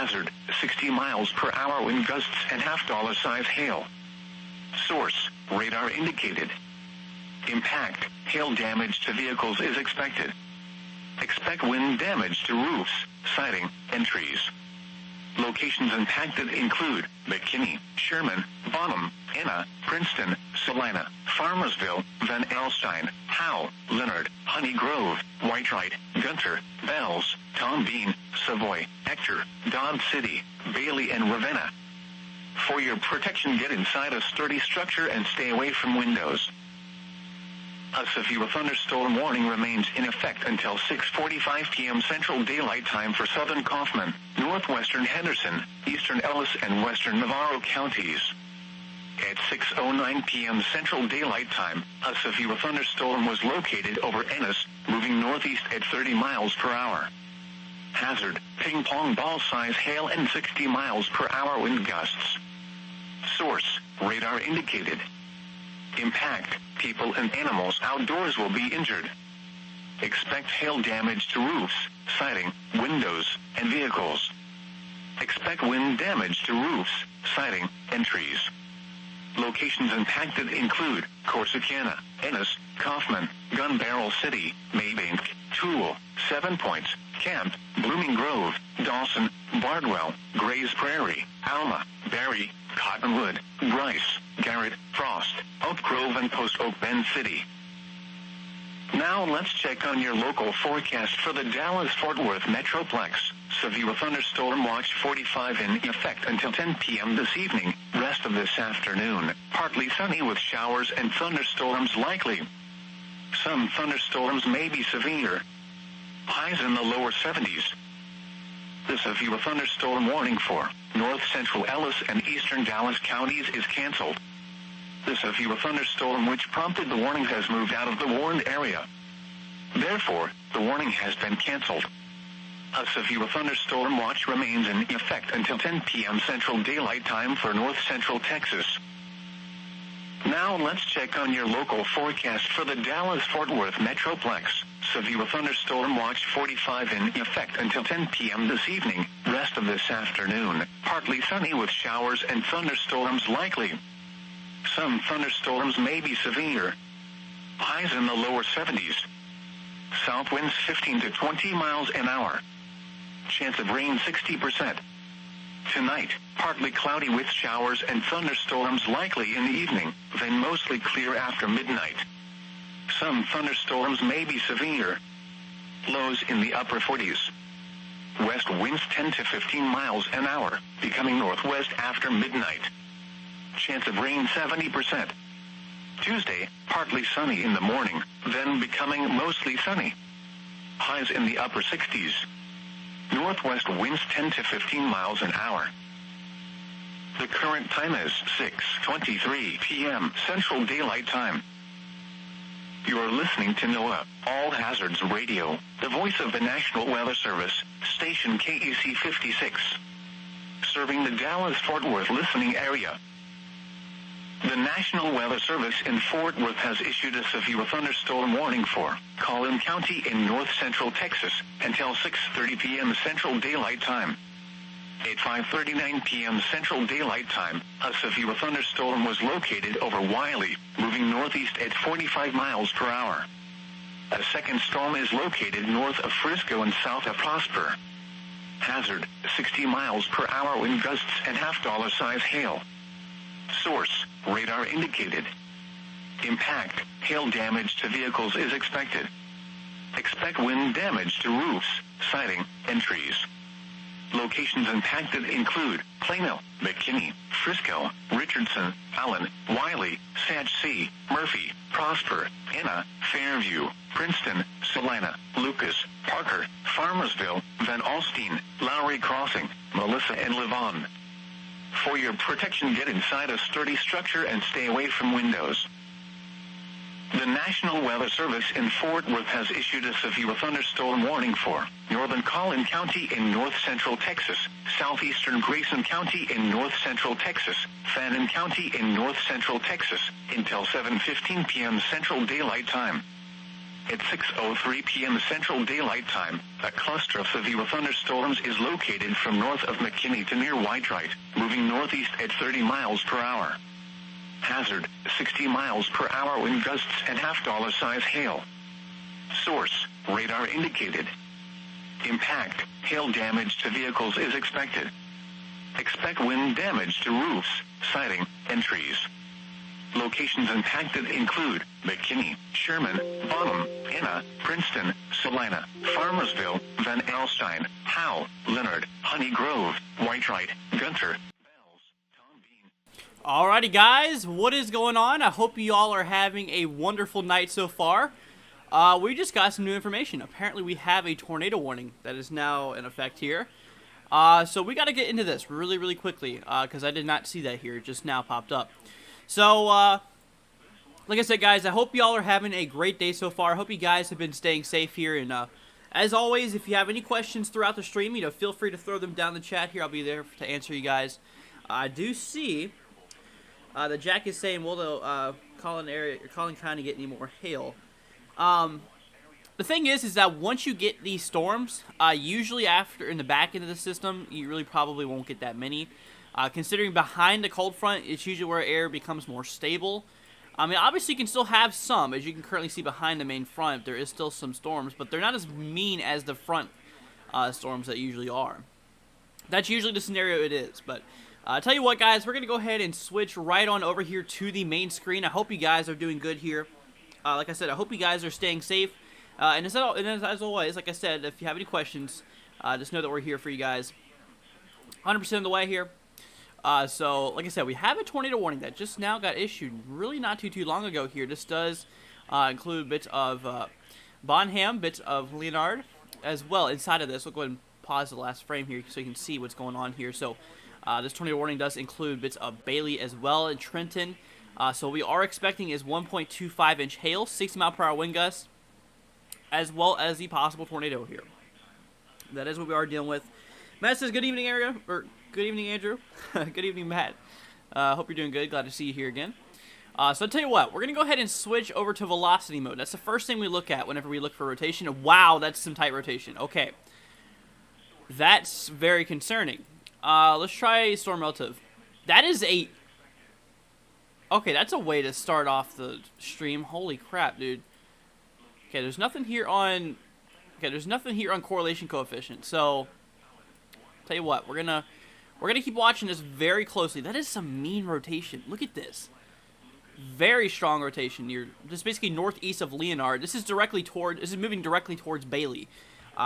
Hazard, 60 miles per hour wind gusts and $50 size hail. Source, radar indicated. Impact, hail damage to vehicles is expected. Expect wind damage to roofs, siding, and trees. Locations impacted include McKinney, Sherman, Bonham, Enna, Princeton, Salina, Farmersville, Van Alstyne, Howe, Leonard, Honey Grove, Whitewright, Gunter, Bells, Tom Bean, Savoy, Ector, Dodge City, Bailey, and Ravenna. For your protection, get inside a sturdy structure and stay away from windows. A severe thunderstorm warning remains in effect until 6:45 p.m. Central Daylight Time for southern Kaufman, northwestern Henderson, eastern Ellis, and western Navarro counties. At 6:09 p.m. Central Daylight Time, a severe thunderstorm was located over Ennis, moving northeast at 30 miles per hour. Hazard, ping-pong ball-size hail and 60 miles per hour wind gusts. Source, radar indicated. Impact, people and animals outdoors will be injured. Expect hail damage to roofs, siding, windows, and vehicles. Expect wind damage to roofs, siding, and trees. Locations impacted include Corsicana, Ennis, Kaufman, Gun Barrel City, Maybank, Toole, 7 Points, Camp, Blooming Grove, Dawson, Bardwell, Grays Prairie, Alma, Barry, Cottonwood, Bryce, Garrett, Frost, Oak Grove, and Post Oak Bend City. Now let's check on your local forecast for the Dallas-Fort Worth Metroplex. Severe thunderstorm watch 45 in effect until 10 p.m. this evening. Rest of this afternoon, partly sunny with showers and thunderstorms likely. Some thunderstorms may be severe. Highs in the lower 70s. The severe thunderstorm warning for north central Ellis and eastern Dallas counties is canceled. The severe thunderstorm which prompted the warning has moved out of the warned area. Therefore, the warning has been canceled. A severe thunderstorm watch remains in effect until 10 p.m. Central Daylight Time for north central Texas. Now let's check on your local forecast for the Dallas-Fort Worth Metroplex. Severe thunderstorm watch 45 in effect until 10 p.m. this evening. Rest of this afternoon, partly sunny with showers and thunderstorms likely. Some thunderstorms may be severe. Highs in the lower 70s. South winds 15 to 20 miles an hour. Chance of rain 60%. Tonight, partly cloudy with showers and thunderstorms likely in the evening, then mostly clear after midnight. Some thunderstorms may be severe. Lows in the upper 40s. West winds 10 to 15 miles an hour, becoming northwest after midnight. Chance of rain 70%. Tuesday, partly sunny in the morning, then becoming mostly sunny. Highs in the upper 60s. Northwest winds 10 to 15 miles an hour. The current time is 6:23 p.m. Central Daylight Time. You are listening to NOAA, All Hazards Radio, the voice of the National Weather Service, station KEC 56. Serving the Dallas-Fort Worth listening area. The National Weather Service in Fort Worth has issued a severe thunderstorm warning for Collin County in north central Texas until 6:30 p.m. Central Daylight Time. At 5:39 p.m. Central Daylight Time, a severe thunderstorm was located over Wiley, moving northeast at 45 miles per hour. A second storm is located north of Frisco and south of Prosper. Hazard, 60 miles per hour wind gusts and $50 size hail. Source, radar indicated. Impact, hail damage to vehicles is expected. Expect wind damage to roofs, siding, and trees. Locations impacted include Plano, McKinney, Frisco, Richardson, Allen, Wiley, Satch C, Murphy, Prosper, Enna, Fairview, Princeton, Salina, Lucas, Parker, Farmersville, Van Alstyne, Lowry Crossing, Melissa, and Levon. For your protection, get inside a sturdy structure and stay away from windows. The National Weather Service in Fort Worth has issued a severe thunderstorm warning for northern Collin County in north central Texas, southeastern Grayson County in north central Texas, Fannin County in north central Texas, until 7:15 p.m. Central Daylight Time. At 6:03 p.m. Central Daylight Time, a cluster of severe thunderstorms is located from north of McKinney to near Whitewright, moving northeast at 30 miles per hour. Hazard, 60 miles per hour wind gusts and half-dollar size hail. Source, radar indicated. Impact, hail damage to vehicles is expected. Expect wind damage to roofs, siding, and trees. Locations impacted include McKinney, Sherman, Bonham, Anna, Princeton, Salina, Farmersville, Van Alstyne, Howe, Leonard, Honey Grove, Whitewright, Gunther, Bells, Tom Bean. Alrighty guys, what is going on? I hope you all are having a wonderful night so far. We just got some new information. Apparently we have a tornado warning that is now in effect here. So we got to get into this really quickly because I did not see that here. It just now popped up. So, like I said, guys, I hope y'all are having a great day so far. I hope you guys have been staying safe here. And as always, if you have any questions throughout the stream, feel free to throw them down the chat here. I'll be there to answer you guys. I do see that Jack is saying, will Collin County get any more hail? The thing is that once you get these storms, usually after in the back end of the system, you really probably won't get that many. Considering behind the cold front, it's usually where air becomes more stable. I mean, obviously you can still have some, as you can currently see behind the main front. There is still some storms, but they're not as mean as the front storms that usually are. That's usually the scenario it is. But I tell you what, guys, we're going to go ahead and switch right on over here to the main screen. I hope you guys are doing good here. Like I said, I hope you guys are staying safe. And as always, like I said, if you have any questions, just know that we're here for you guys. 100% of the way here. So, like I said, we have a tornado warning that just now got issued really not too long ago here. This does include bits of Bonham, bits of Leonard as well inside of this. We'll go ahead and pause the last frame here so you can see what's going on here. So, this tornado warning does include bits of Bailey as well and Trenton. So, we are expecting is 1.25-inch hail, 60-mile-per-hour wind gusts, as well as the possible tornado here. That is what we are dealing with. Matt says, good evening, good evening, Andrew. Good evening, Matt. Hope you're doing good. Glad to see you here again. So I'll tell you what, we're going to go ahead and switch over to velocity mode. That's the first thing we look at whenever we look for rotation. Wow, that's some tight rotation. Okay. That's very concerning. Let's try storm relative. That is a... Okay, that's a way to start off the stream. Holy crap, dude. Okay, there's nothing here on... Okay, there's nothing here on correlation coefficient. So, tell you what, we're gonna keep watching this very closely. That is some mean rotation. Look at this. Very strong rotation. You're just basically northeast of Leonard. This is moving directly towards Bailey.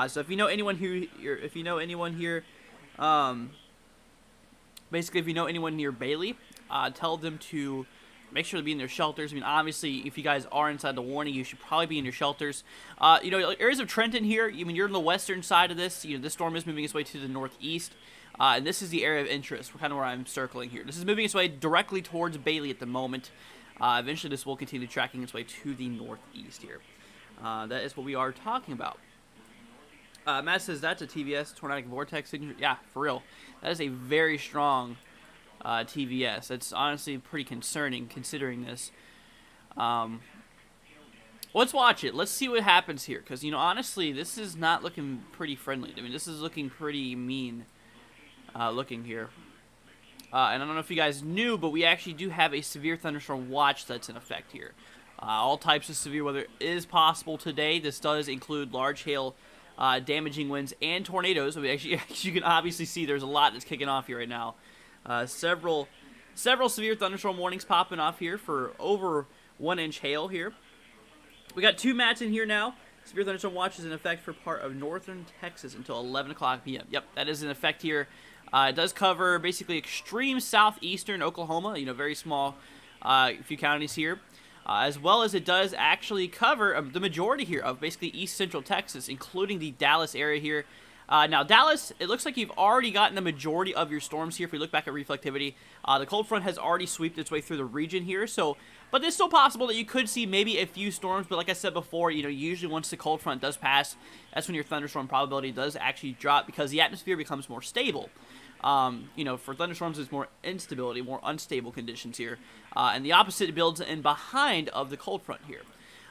So if you know anyone here, basically if you know anyone near Bailey, tell them to make sure to be in their shelters. I mean, obviously, if you guys are inside the warning, you should probably be in your shelters. Areas of Trenton here, you're on the western side of this. This storm is moving its way to the northeast. And this is the area of interest, kind of where I'm circling here. This is moving its way directly towards Bailey at the moment. Eventually, this will continue tracking its way to the northeast here. That is what we are talking about. Matt says that's a TVS, tornadic vortex signature. Yeah, for real. That is a very strong TVS. That's honestly pretty concerning considering this. Let's watch it. Let's see what happens here. Because, honestly, this is not looking pretty friendly. I mean, this is looking pretty mean looking here. And I don't know if you guys knew, but we actually do have a severe thunderstorm watch that's in effect here. All types of severe weather is possible today. This does include large hail, damaging winds, and tornadoes. I mean, actually, you can obviously see there's a lot that's kicking off here right now. Several severe thunderstorm warnings popping off here for over 1-inch hail here. We got 2 mats in here now. Severe thunderstorm watch is in effect for part of northern Texas until 11 o'clock p.m. Yep, that is in effect here. It does cover basically extreme southeastern Oklahoma, very small few counties here. As well as it does actually cover the majority here of basically east central Texas, including the Dallas area here. Now, Dallas, it looks like you've already gotten the majority of your storms here. If we look back at reflectivity, the cold front has already swept its way through the region here. But it's still possible that you could see maybe a few storms. But like I said before, usually once the cold front does pass, that's when your thunderstorm probability does actually drop because the atmosphere becomes more stable. For thunderstorms, it's more instability, more unstable conditions here. And the opposite builds in behind of the cold front here.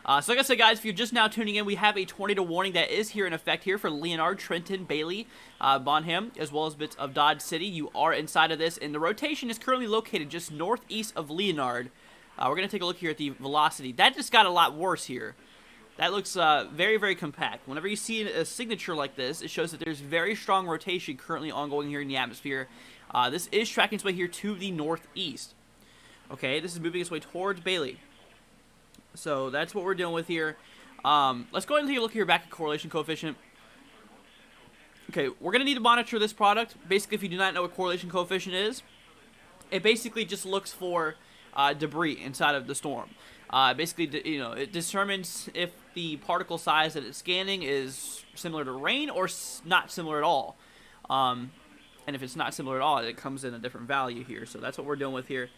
So like I said, guys, if you're just now tuning in, we have a tornado warning that is here in effect here for Leonard, Trenton, Bailey, Bonham, as well as bits of Dodge City. You are inside of this, and the rotation is currently located just northeast of Leonard. We're going to take a look here at the velocity. That just got a lot worse here. That looks very, very compact. Whenever you see a signature like this, it shows that there's very strong rotation currently ongoing here in the atmosphere. This is tracking its way here to the northeast. Okay, this is moving its way towards Bailey. So that's what we're dealing with here. Let's go ahead and take a look here back at correlation coefficient. Okay, we're going to need to monitor this product. Basically, if you do not know what correlation coefficient is, it basically just looks for debris inside of the storm. Basically, it determines if the particle size that it's scanning is similar to rain or not similar at all. And if it's not similar at all, it comes in a different value here. So that's what we're dealing with here.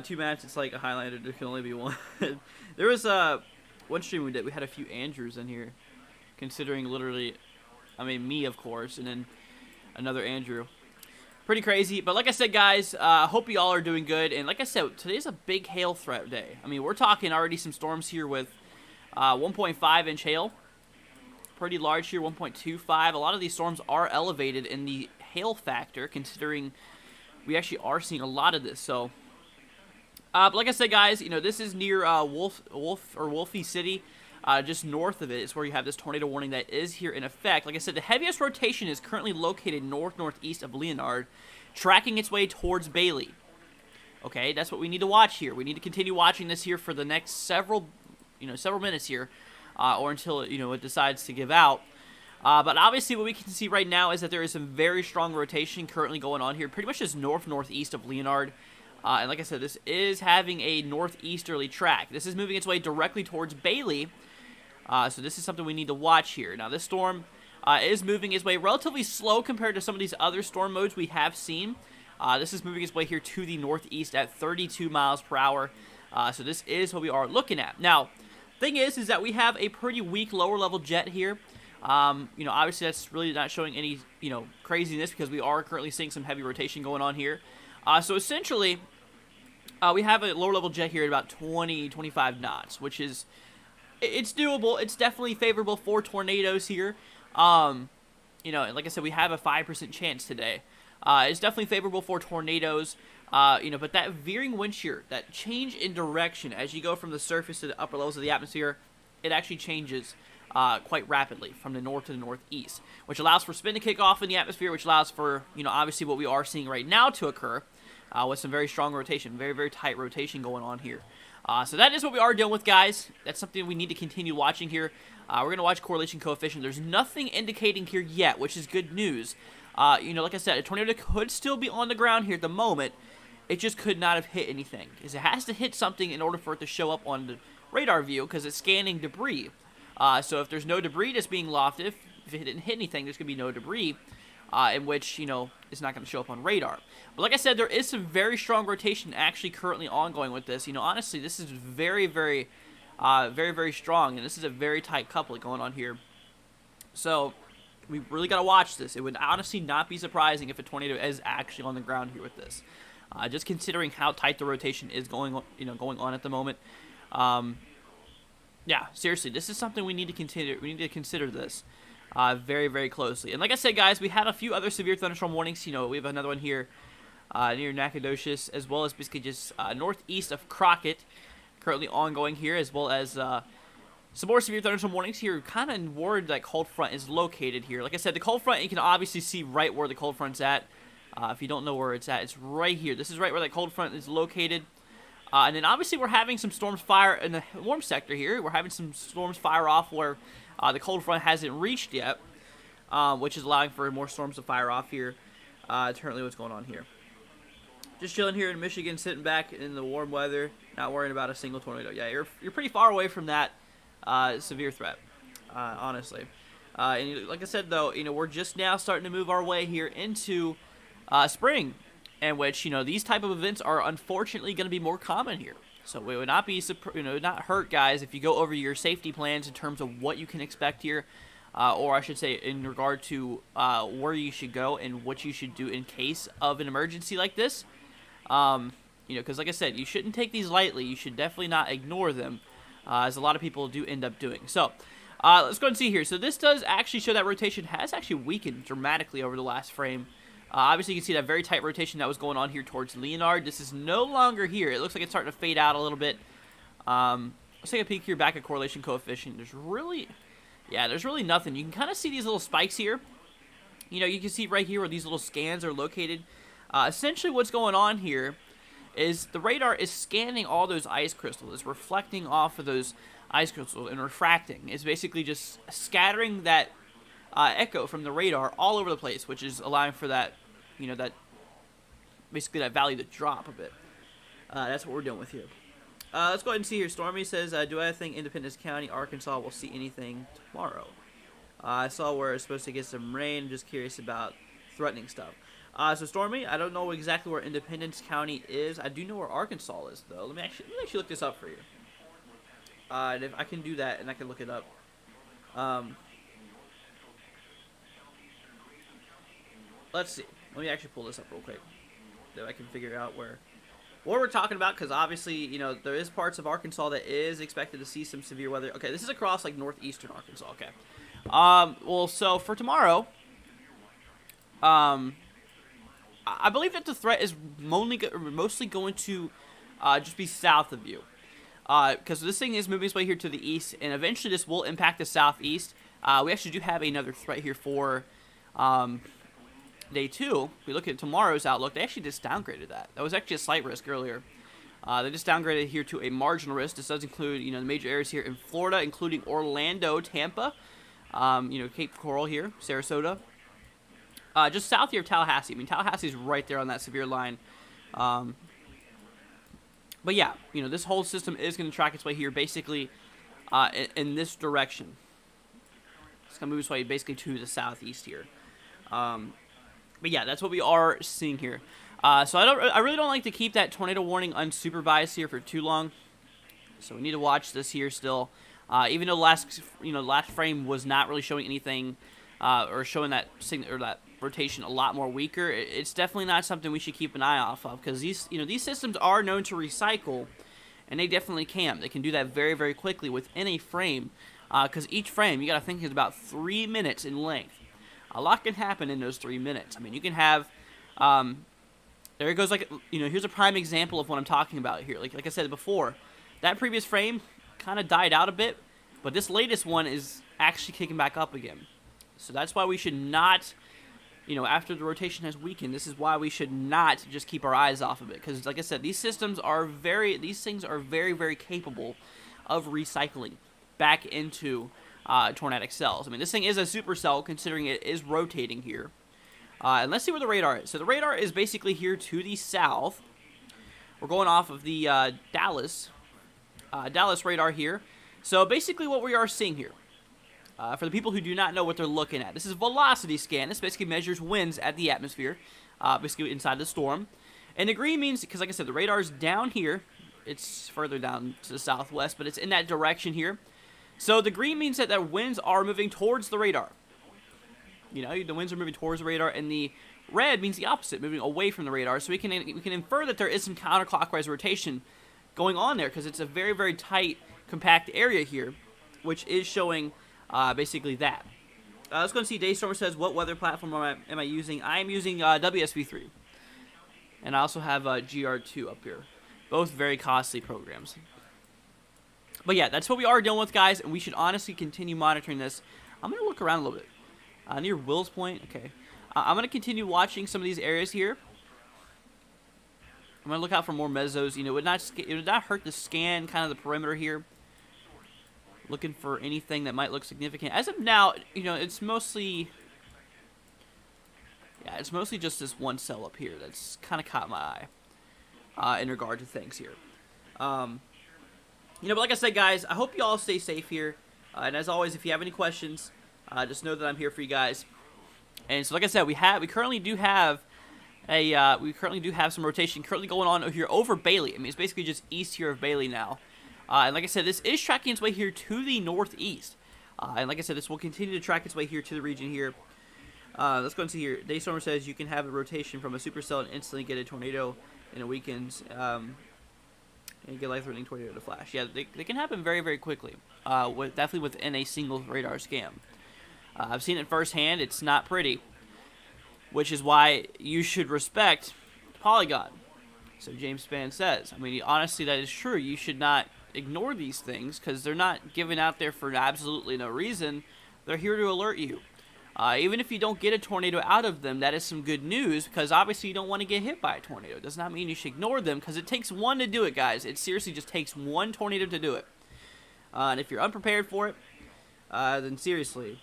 2 maps, it's like a Highlander. There can only be one. There was one stream we did. We had a few Andrews in here, considering literally, me, of course, and then another Andrew. Pretty crazy, but like I said, guys, hope you all are doing good. And like I said, today's a big hail threat day. We're talking already some storms here with 1.5 inch hail. Pretty large here, 1.25. A lot of these storms are elevated in the hail factor, considering we actually are seeing a lot of this. So, but like I said, guys, this is near Wolfie City. Just north of it is where you have this tornado warning that is here in effect. Like I said, the heaviest rotation is currently located northeast of Leonard, tracking its way towards Bailey. Okay, that's what we need to watch here. We need to continue watching this here for the next several minutes here, or until it decides to give out. But obviously, what we can see right now is that there is some very strong rotation currently going on here, pretty much just northeast of Leonard. And like I said, this is having a northeasterly track. This is moving its way directly towards Bailey. So this is something we need to watch here. Now, this storm is moving its way relatively slow compared to some of these other storm modes we have seen. This is moving its way here to the northeast at 32 miles per hour. So this is what we are looking at. Now, thing is that we have a pretty weak lower level jet here. Obviously that's really not showing any, craziness because we are currently seeing some heavy rotation going on here. So essentially, we have a lower level jet here at about 25 knots, which is, it's doable. It's definitely favorable for tornadoes here. Like I said, we have a 5% chance today. It's definitely favorable for tornadoes. But that veering wind shear, that change in direction as you go from the surface to the upper levels of the atmosphere, it actually changes quite rapidly from the north to the northeast, which allows for spin to kick off in the atmosphere, which allows for, obviously what we are seeing right now to occur with some very strong rotation, very, very tight rotation going on here. So that is what we are dealing with, guys. That's something we need to continue watching here. We're going to watch correlation coefficient. There's nothing indicating here yet, which is good news. Like I said, a tornado could still be on the ground here at the moment. It just could not have hit anything, because it has to hit something in order for it to show up on the radar view, because it's scanning debris. So if there's no debris that's being lofted, if it didn't hit anything, there's going to be no debris, in which, it's not going to show up on radar. But like I said, there is some very strong rotation actually currently ongoing with this. Honestly, this is very, very, very, very strong, and this is a very tight coupling going on here. So we really got to watch this. It would honestly not be surprising if a tornado is actually on the ground here with this. Just considering how tight the rotation is going on at the moment. Yeah, seriously, this is something we need to consider. We need to consider this very, very closely. And like I said, guys, we had a few other severe thunderstorm warnings. We have another one here near Nacogdoches, as well as basically just northeast of Crockett, currently ongoing here, as well as some more severe thunderstorm warnings here, kind of where that cold front is located here. Like I said, the cold front, you can obviously see right where the cold front's at. If you don't know where it's at, it's right here. This is right where that cold front is located. And then obviously we're having some storms fire in the warm sector here. We're having some storms fire off where the cold front hasn't reached yet, which is allowing for more storms to fire off here. Currently what's going on here. Just chilling here in Michigan, sitting back in the warm weather, not worrying about a single tornado. Yeah, you're pretty far away from that severe threat, honestly. And like I said, though, we're just now starting to move our way here into spring, in which these type of events are unfortunately going to be more common here. So it would not be not hurt, guys, if you go over your safety plans in terms of what you can expect here, or I should say in regard to where you should go and what you should do in case of an emergency like this. Because like I said, you shouldn't take these lightly. You should definitely not ignore them. as a lot of people do end up doing. So let's go and see here. So this does actually show that rotation has actually weakened dramatically over the last frame. Obviously, you can see that very tight rotation that was going on here towards Leonard. This is no longer here. It looks like it's starting to fade out a little bit. Let's take a peek here back at correlation coefficient. There's really nothing. You can kind of see these little spikes here. You know, you can see right here where these little scans are located. Essentially, what's going on here is the radar is scanning all those ice crystals. It's reflecting off of those ice crystals and refracting. It's basically just scattering that echo from the radar all over the place, which is allowing for that, you know, that basically that value to drop a bit. That's what we're dealing with here. Let's go ahead and see here. Stormy says, do I think Independence County, Arkansas will see anything tomorrow? I saw where it's supposed to get some rain. Just curious about threatening stuff. So Stormy, I don't know exactly where Independence County is. I do know where Arkansas is, though. Let me actually look this up for you. And if I can do that, and I can look it up. Let's see. Let me actually pull this up real quick, so I can figure out what we're talking about, because obviously, you know, there is parts of Arkansas that is expected to see some severe weather. Okay, this is across, like, northeastern Arkansas. Okay. Well, so for tomorrow, I believe that the threat is mostly going to just be south of you. Because this thing is moving its way here to the east, and eventually this will impact the southeast. We actually do have another threat here for day 2. If we look at tomorrow's outlook, they actually just downgraded that. That was actually a slight risk earlier. They just downgraded here to a marginal risk. This does include, you know, the major areas here in Florida, including Orlando, Tampa, you know, Cape Coral here, Sarasota. Just south here of Tallahassee. I mean, Tallahassee is right there on that severe line. But yeah, you know, this whole system is going to track its way here basically in this direction. It's going to move its way basically to the southeast here. But yeah, that's what we are seeing here. So I really don't like to keep that tornado warning unsupervised here for too long. So we need to watch this here still. Even though last frame was not really showing anything or showing that rotation a lot more weaker, it's definitely not something we should keep an eye off of, because these systems are known to recycle, and they definitely can. They can do that very, very quickly within a frame, because each frame, you got to think, is about 3 minutes in length. A lot can happen in those 3 minutes. I mean, you can have, there it goes, like, you know, here's a prime example of what I'm talking about here. Like I said before, that previous frame kind of died out a bit, but this latest one is actually kicking back up again. So that's why we should not, you know, after the rotation has weakened, this is why we should not just keep our eyes off of it. Because, like I said, these things are very, very capable of recycling back into tornadic cells. I mean, this thing is a supercell, considering it is rotating here. And let's see where the radar is. So the radar is basically here to the south. We're going off of the Dallas radar here. So basically what we are seeing here, for the people who do not know what they're looking at, this is velocity scan. This basically measures winds at the atmosphere, basically inside the storm. And the green means, because like I said, the radar is down here. It's further down to the southwest, but it's in that direction here. So the green means that the winds are moving towards the radar. You know, the winds are moving towards the radar, and the red means the opposite, moving away from the radar. So we can infer that there is some counterclockwise rotation going on there, because it's a very, very tight, compact area here, which is showing basically that. Let's go and see. Daystormer says, what weather platform am I using? I am using WSV3. And I also have GR2 up here. Both very costly programs. But yeah, that's what we are dealing with, guys, and we should honestly continue monitoring this. I'm going to look around a little bit. Near Will's Point, okay. I'm going to continue watching some of these areas here. I'm going to look out for more mesos. You know, it would not hurt to scan kind of the perimeter here. Looking for anything that might look significant. As of now, you know, it's mostly just this one cell up here that's kind of caught my eye in regard to things here. You know, but like I said, guys, I hope you all stay safe here. And as always, if you have any questions, just know that I'm here for you guys. And so, like I said, we currently do have some rotation currently going on here over Bailey. I mean, it's basically just east here of Bailey now. And like I said, this is tracking its way here to the northeast. And like I said, this will continue to track its way here to the region here. Let's go and see here. Daystormer says you can have a rotation from a supercell and instantly get a tornado in a weekend. and get life-threatening tornado to flash. Yeah, they can happen very, very quickly, definitely within a single radar scan. I've seen it firsthand. It's not pretty, which is why you should respect Polygon. So James Spann says. I mean, honestly, that is true. You should not ignore these things because they're not given out there for absolutely no reason. They're here to alert you. Even if you don't get a tornado out of them, that is some good news because obviously you don't want to get hit by a tornado. It does not mean you should ignore them because it takes one to do it, guys. It seriously just takes one tornado to do it. And if you're unprepared for it, then seriously,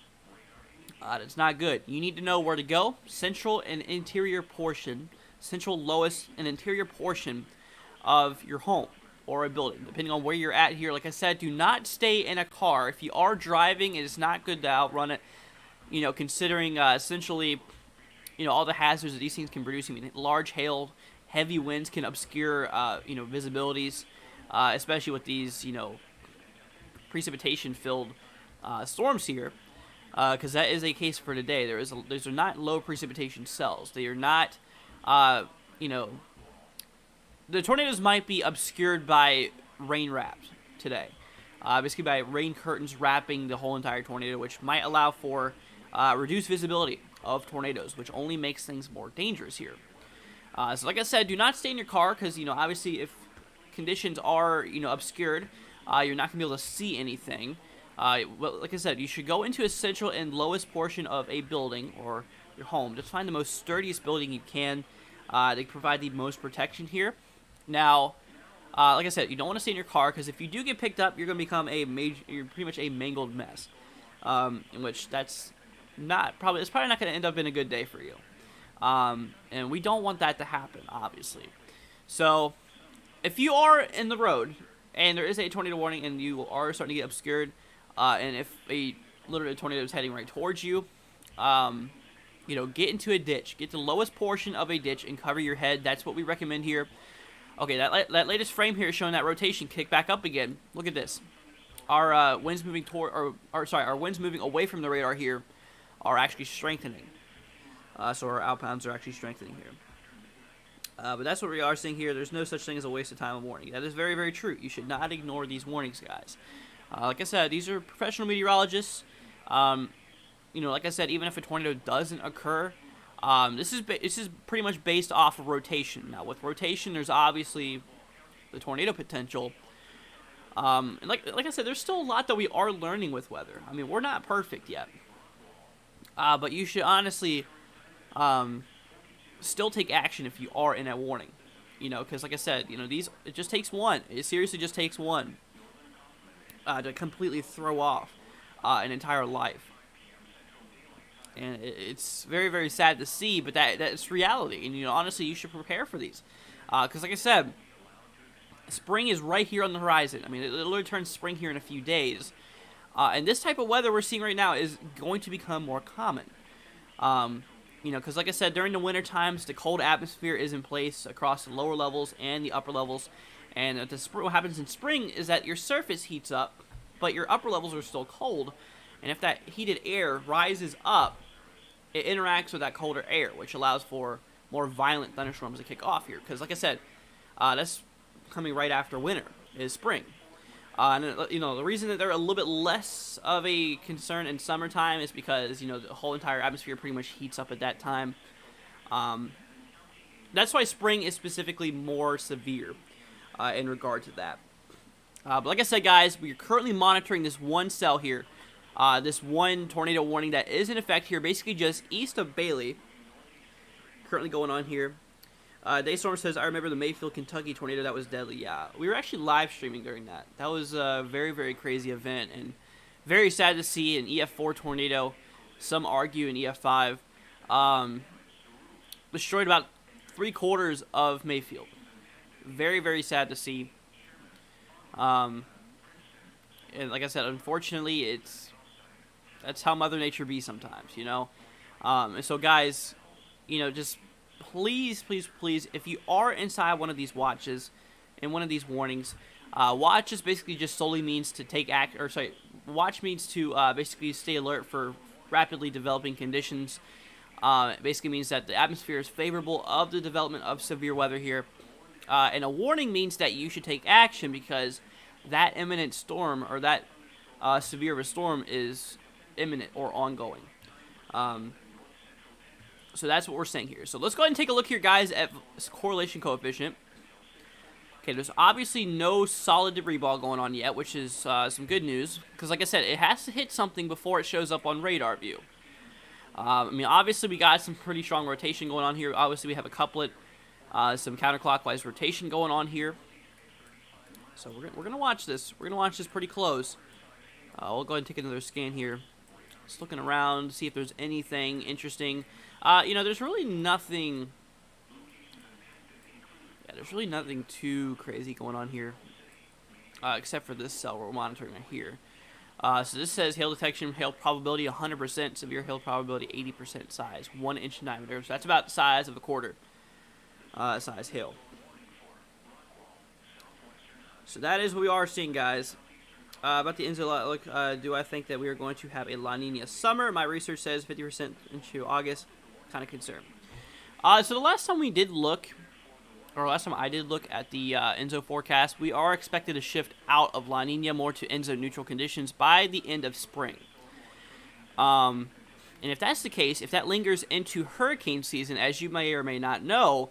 it's not good. You need to know where to go. Central and interior portion, central, lowest, and interior portion of your home or a building, depending on where you're at here. Like I said, do not stay in a car. If you are driving, it is not good to outrun it. You know, considering essentially, you know, all the hazards that these things can produce. I mean, large hail, heavy winds can obscure, you know, visibilities, especially with these, you know, precipitation-filled storms here, because that is a case for today. These are not low precipitation cells. They are not, you know, the tornadoes might be obscured by rain wraps today, basically by rain curtains wrapping the whole entire tornado, which might allow for reduced visibility of tornadoes, which only makes things more dangerous here. So like I said, do not stay in your car because, you know, obviously if conditions are, you know, obscured, you're not going to be able to see anything. Well, like I said, you should go into a central and lowest portion of a building or your home. Just find the most sturdiest building you can. They provide the most protection here. Now, like I said, you don't want to stay in your car because if you do get picked up, you're going to become you're pretty much a mangled mess. In which it's probably not going to end up in a good day for you. And we don't want that to happen, obviously. So, if you are in the road and there is a tornado warning and you are starting to get obscured, and if literally a tornado is heading right towards you, you know, get into a ditch. Get the lowest portion of a ditch and cover your head. That's what we recommend here. Okay, that latest frame here is showing that rotation kick back up again. Look at this. Our winds moving our winds moving away from the radar here are actually strengthening. So our outbounds are actually strengthening here. But that's what we are seeing here. There's no such thing as a waste of time of warning. That is very, very true. You should not ignore these warnings, guys. Like I said, these are professional meteorologists. You know, like I said, even if a tornado doesn't occur, this is pretty much based off of rotation. Now, with rotation, there's obviously the tornado potential. And like I said, there's still a lot that we are learning with weather. I mean, we're not perfect yet. But you should honestly still take action if you are in a warning. You know, because like I said, you know, it just takes one. It seriously just takes one to completely throw off an entire life. And it's very, very sad to see, but that's reality. And, you know, honestly, you should prepare for these. Because like I said, spring is right here on the horizon. I mean, it literally turns spring here in a few days. And this type of weather we're seeing right now is going to become more common. You know, because like I said, during the winter times, the cold atmosphere is in place across the lower levels and the upper levels. And what happens in spring is that your surface heats up, but your upper levels are still cold. And if that heated air rises up, it interacts with that colder air, which allows for more violent thunderstorms to kick off here. Because like I said, that's coming right after winter, is spring. And, you know, the reason that they're a little bit less of a concern in summertime is because, you know, the whole entire atmosphere pretty much heats up at that time. That's why spring is specifically more severe in regard to that. But like I said, guys, we're currently monitoring this one cell here. This one tornado warning that is in effect here, basically just east of Bailey. Currently going on here. Daystorm says, I remember the Mayfield, Kentucky tornado that was deadly. Yeah, we were actually live streaming during that. That was a very, very crazy event and very sad to see an EF4 tornado. Some argue an EF5. Destroyed about 3/4 of Mayfield. Very, very sad to see. And like I said, unfortunately, that's how Mother Nature be sometimes, you know. And so, guys, you know, just please, please, please, if you are inside one of these watches and one of these warnings, watch is basically just solely means to watch means to basically stay alert for rapidly developing conditions. It basically means that the atmosphere is favorable of the development of severe weather here. And a warning means that you should take action because that imminent storm or that severe of a storm is imminent or ongoing. So that's what we're saying here. So let's go ahead and take a look here, guys, at correlation coefficient. Okay, there's obviously no solid debris ball going on yet, which is some good news. Because like I said, it has to hit something before it shows up on radar view. I mean, obviously we got some pretty strong rotation going on here. Obviously we have a couplet, some counterclockwise rotation going on here. So we're gonna watch this. We're gonna watch this pretty close. We'll go ahead and take another scan here. Just looking around, see if there's anything interesting. There's really nothing. Yeah, there's really nothing too crazy going on here, except for this cell we're monitoring right here. So this says hail detection, hail probability 100%, severe hail probability 80% size, 1 inch in diameter. So that's about the size of a quarter size hail. So that is what we are seeing, guys. About the Enzo outlook, do I think that we are going to have a La Nina summer? My research says 50% into August. Kind of concerned. So the last time I did look at the Enzo forecast, we are expected to shift out of La Nina more to Enzo neutral conditions by the end of spring. And if that's the case, if that lingers into hurricane season, as you may or may not know,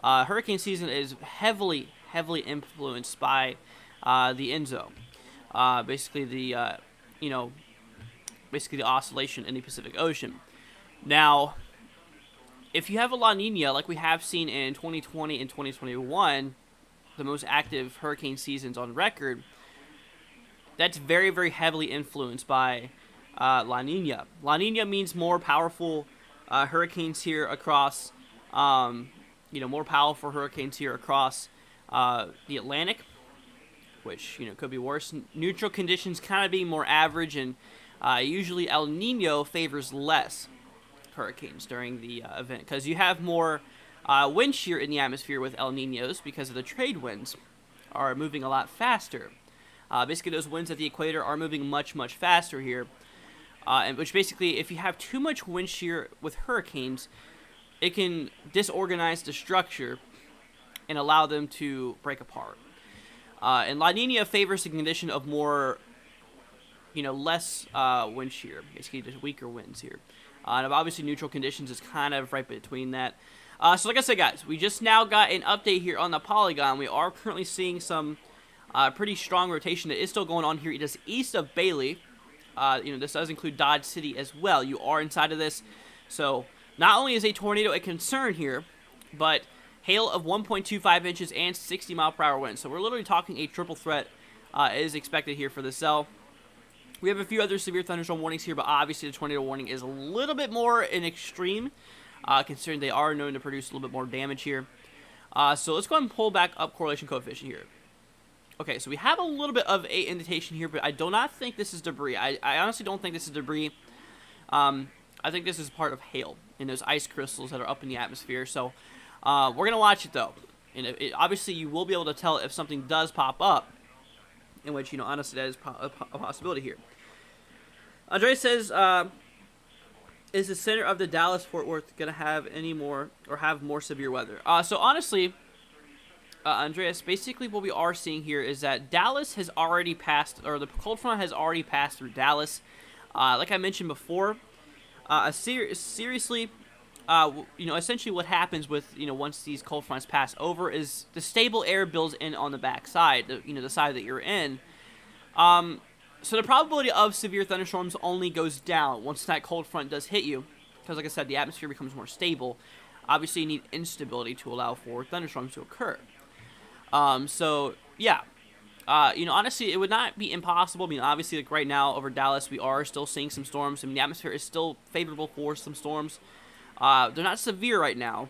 hurricane season is heavily influenced by the Enzo. Basically the oscillation in the Pacific Ocean. Now, if you have a La Nina, like we have seen in 2020 and 2021, the most active hurricane seasons on record, that's very, very heavily influenced by La Nina. La Nina means more powerful hurricanes here across, more powerful hurricanes here across the Atlantic, which, could be worse. Neutral conditions kind of being more average, and usually El Nino favors less hurricanes during the event because you have more wind shear in the atmosphere with El Ninos because of the trade winds are moving a lot faster. Basically, those winds at the equator are moving much faster here, and which basically, if you have too much wind shear with hurricanes, it can disorganize the structure and allow them to break apart. And La Nina favors the condition of more, less wind shear, basically just weaker winds here. And obviously neutral conditions is kind of right between that. So like I said, guys, we just now got an update here on the polygon. We are currently seeing some pretty strong rotation that is still going on here. It is east of Bailey. This does include Dodge City as well. You are inside of this. So not only is a tornado a concern here, but hail of 1.25 inches and 60 mile per hour winds. So we're literally talking a triple threat is expected here for the cell. We have a few other severe thunderstorm warnings here, but obviously the tornado warning is a little bit more in extreme, considering they are known to produce a little bit more damage here. So let's go ahead and pull back up correlation coefficient here. Okay, so we have a little bit of a indentation here, but I do not think this is debris. I honestly don't think this is debris. I think this is part of hail and those ice crystals that are up in the atmosphere. So we're going to watch it, though. And obviously you will be able to tell if something does pop up, in which, honestly, that is a possibility here. Andre says, is the center of the Dallas-Fort Worth going to have any more or have more severe weather? So honestly, Andreas, basically what we are seeing here is that Dallas has already passed, or the cold front has already passed through Dallas. Like I mentioned before, essentially what happens with, once these cold fronts pass over is the stable air builds in on the back side, the side that you're in. So the probability of severe thunderstorms only goes down once that cold front does hit you, because like I said, the atmosphere becomes more stable. Obviously, you need instability to allow for thunderstorms to occur. Honestly, it would not be impossible. I mean, obviously, like right now over Dallas, we are still seeing some storms. I mean, the atmosphere is still favorable for some storms. They're not severe right now.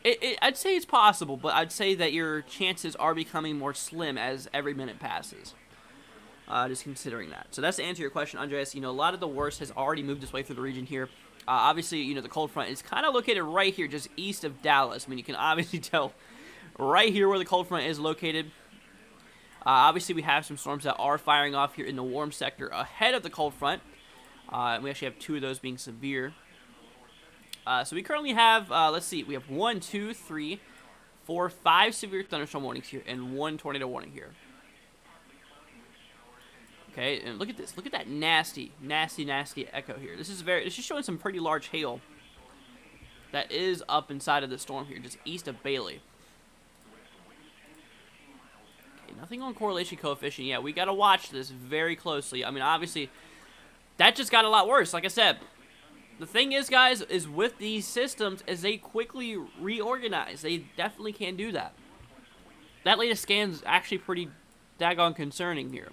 I'd say it's possible, but I'd say that your chances are becoming more slim as every minute passes. Just considering that. So that's to answer your question, Andreas. A lot of the worst has already moved its way through the region here. Obviously, the cold front is kind of located right here, just east of Dallas. I mean, you can obviously tell right here where the cold front is located. Obviously, we have some storms that are firing off here in the warm sector ahead of the cold front. And we actually have two of those being severe. So we currently have, let's see, we have 1, 2, 3, 4, 5 severe thunderstorm warnings here and 1 tornado warning here. Okay, and look at this. Look at that nasty echo here. This is showing some pretty large hail that is up inside of the storm here, just east of Bailey. Okay, nothing on correlation coefficient yet. We got to watch this very closely. I mean, obviously, that just got a lot worse. Like I said, the thing is, guys, is with these systems, as they quickly reorganize, they definitely can do that. That latest scan is actually pretty daggone concerning here.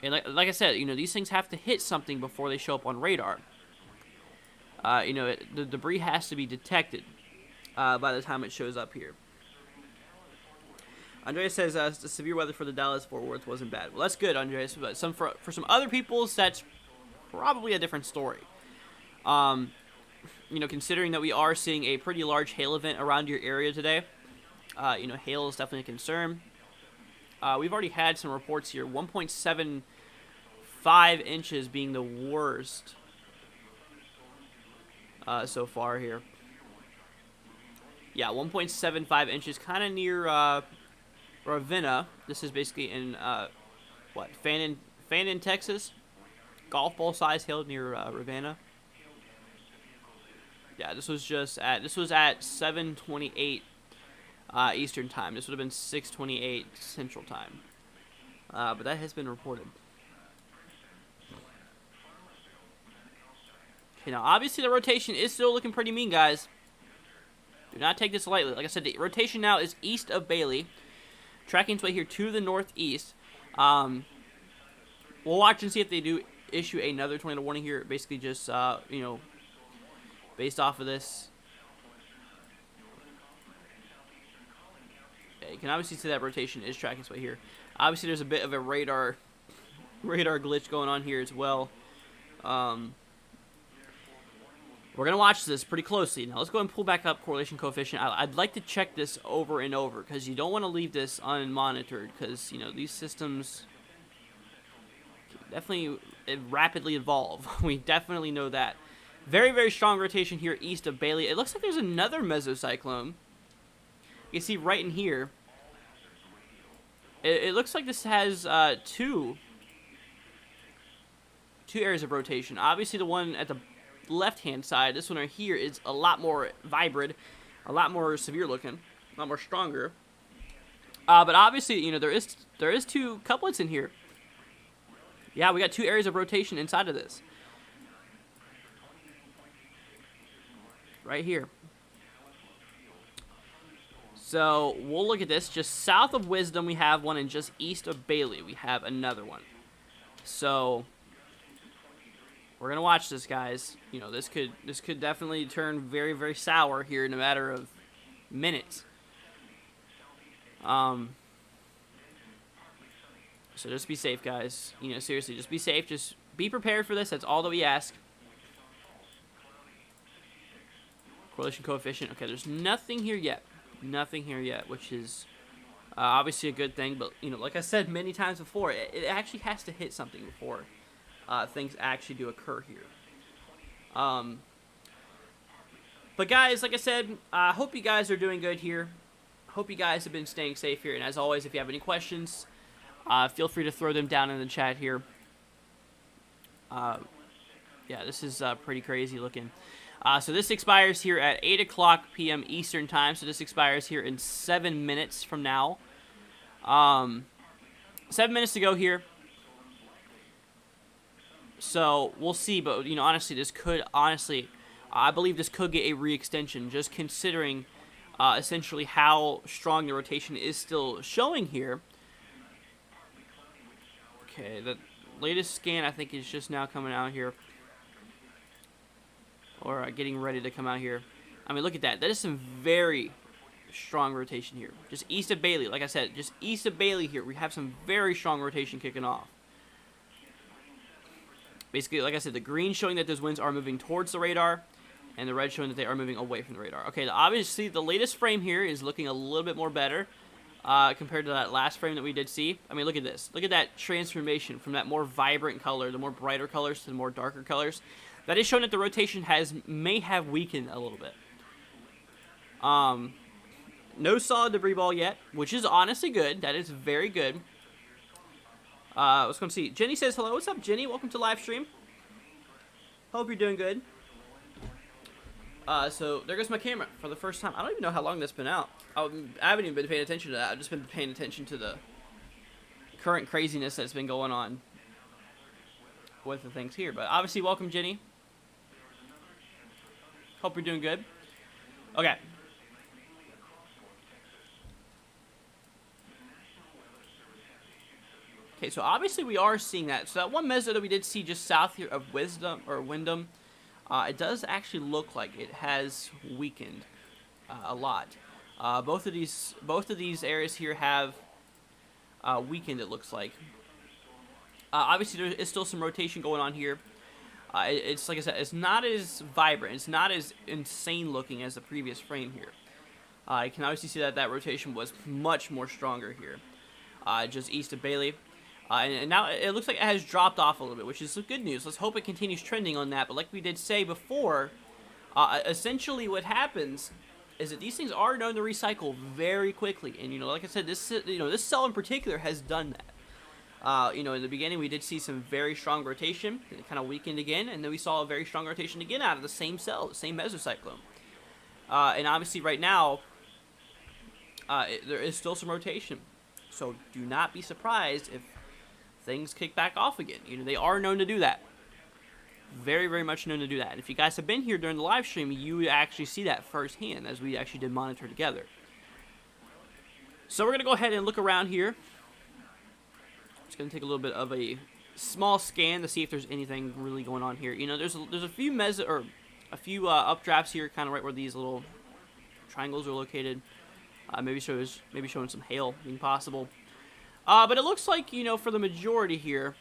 And like I said, you know, these things have to hit something before they show up on radar. You know, the debris has to be detected by the time it shows up here. Andreas says the severe weather for the Dallas-Fort Worth wasn't bad. Well, that's good, Andreas. But for some other people, that's probably a different story. You know, considering that we are seeing a pretty large hail event around your area today, you know, hail is definitely a concern. We've already had some reports here. 1.75 inches being the worst so far here. Yeah, 1.75 inches, kind of near Ravenna. This is basically in Fannin, Texas. Golf ball size hail near Ravenna. Yeah, this was at 7:28 Eastern time. This would have been 6:28 Central time. But that has been reported. Okay, now obviously the rotation is still looking pretty mean, guys. Do not take this lightly. Like I said, the rotation now is east of Bailey, tracking its way here to the northeast. We'll watch and see if they do issue another tornado warning here. Basically, just you know, based off of this. Okay, you can obviously see that rotation is tracking its way here. Obviously, there's a bit of a radar glitch going on here as well. We're going to watch this pretty closely. Now, let's go and pull back up correlation coefficient. I'd like to check this over and over because you don't want to leave this unmonitored because, you know, these systems definitely rapidly evolve. We definitely know that. Very, very strong rotation here east of Bailey. It looks like there's another mesocyclone. You can see right in here. It looks like this has two areas of rotation. Obviously, the one at the left-hand side, this one right here, is a lot more vibrant, a lot more severe looking, a lot more stronger. But obviously, you know, there is two couplets in here. Yeah, we got two areas of rotation inside of this. Right here. So we'll look at this. Just south of Wisdom, we have one, and just east of Bailey, we have another one. So we're gonna watch this, guys. You know, this could definitely turn very, very sour here in a matter of minutes. So just be safe, guys. You know, seriously, just be safe. Just be prepared for this. That's all that we ask. Correlation coefficient. Okay, there's nothing here yet. Nothing here yet, which is obviously a good thing. But, you know, like I said many times before, it actually has to hit something before things actually do occur here. But, guys, like I said, I hope you guys are doing good here. Hope you guys have been staying safe here. And as always, if you have any questions, feel free to throw them down in the chat here. Yeah, this is pretty crazy looking. So this expires here at 8 o'clock p.m. Eastern time. So this expires here in 7 minutes from now. 7 minutes to go here. So we'll see. But, you know, honestly, I believe this could get a re-extension, just considering essentially how strong the rotation is still showing here. Okay, the latest scan I think is just now coming out here. Or getting ready to come out here. I mean, look at that. That is some very strong rotation here. Just east of Bailey. Like I said, just east of Bailey here, we have some very strong rotation kicking off. Basically, like I said, the green showing that those winds are moving towards the radar, and the red showing that they are moving away from the radar. Okay, obviously, the latest frame here is looking a little bit more better. compared to that last frame that we did see. I mean, look at this. Look at that transformation from that more vibrant color, the more brighter colors, to the more darker colors. That is showing that the rotation may have weakened a little bit. No solid debris ball yet, which is honestly good. That is very good. Let's go and see. Jenny says hello. What's up, Jenny? Welcome to live stream. Hope you're doing good. So there goes my camera for the first time. I don't even know how long that's been out. I haven't even been paying attention to that. I've just been paying attention to the current craziness that's been going on with the things here. But obviously, welcome, Jenny. Hope you're doing good. Okay. Okay, so obviously we are seeing that. So that one meso that we did see just south here of Wyndham, it does actually look like it has weakened a lot. Both of these areas here have weakened, it looks like. Obviously, there is still some rotation going on here. It's like I said, it's not as vibrant, it's not as insane looking as the previous frame here. You can obviously see that rotation was much more stronger here, just east of Bailey. And now it looks like it has dropped off a little bit, which is some good news. Let's hope it continues trending on that. But like we did say before, essentially what happens is that these things are known to recycle very quickly. And, like I said, this cell in particular has done that. In the beginning we did see some very strong rotation. It kind of weakened again, and then we saw a very strong rotation again out of the same cell, the same mesocyclone. And obviously right now, there is still some rotation. So do not be surprised if things kick back off again. They are known to do that. Very, very much known to do that. And if you guys have been here during the live stream, you would actually see that firsthand as we actually did monitor together. So we're going to go ahead and look around here. Just going to take a little bit of a small scan to see if there's anything really going on here. There's a few updrafts here, kind of right where these little triangles are located. Maybe showing some hail being possible. But it looks like, for the majority here,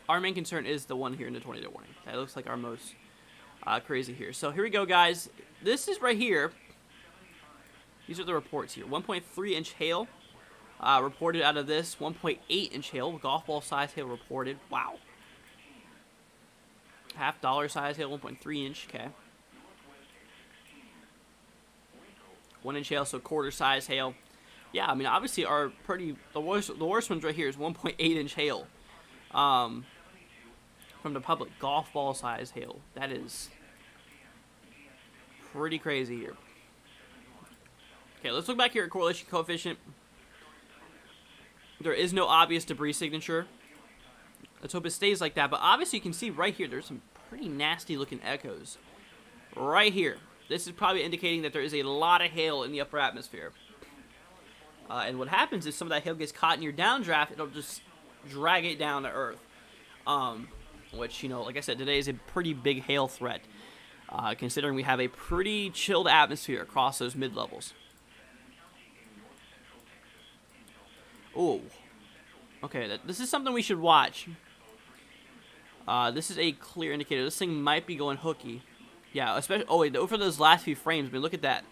our main concern is the one here in the tornado warning. That looks like our most crazy here. So here we go, guys. This is right here. These are the reports here. 1.3 inch hail reported out of this. 1.8 inch hail, golf ball size hail reported. Wow. $half size hail, 1.3 inch. Okay. 1 inch hail, so quarter size hail. Yeah, I mean, obviously the worst ones right here is 1.8 inch hail. From the public, golf ball size hail. That is pretty crazy here. Okay, let's look back here at correlation coefficient. There is no obvious debris signature. Let's hope it stays like that. But obviously you can see right here, there's some pretty nasty looking echoes. Right here. This is probably indicating that there is a lot of hail in the upper atmosphere. And what happens is some of that hail gets caught in your downdraft, it'll just drag it down to earth. Which, like I said, today is a pretty big hail threat, considering we have a pretty chilled atmosphere across those mid-levels. Oh. Okay, this is something we should watch. This is a clear indicator. This thing might be going hooky. Yeah, especially, over those last few frames, I mean, look at that.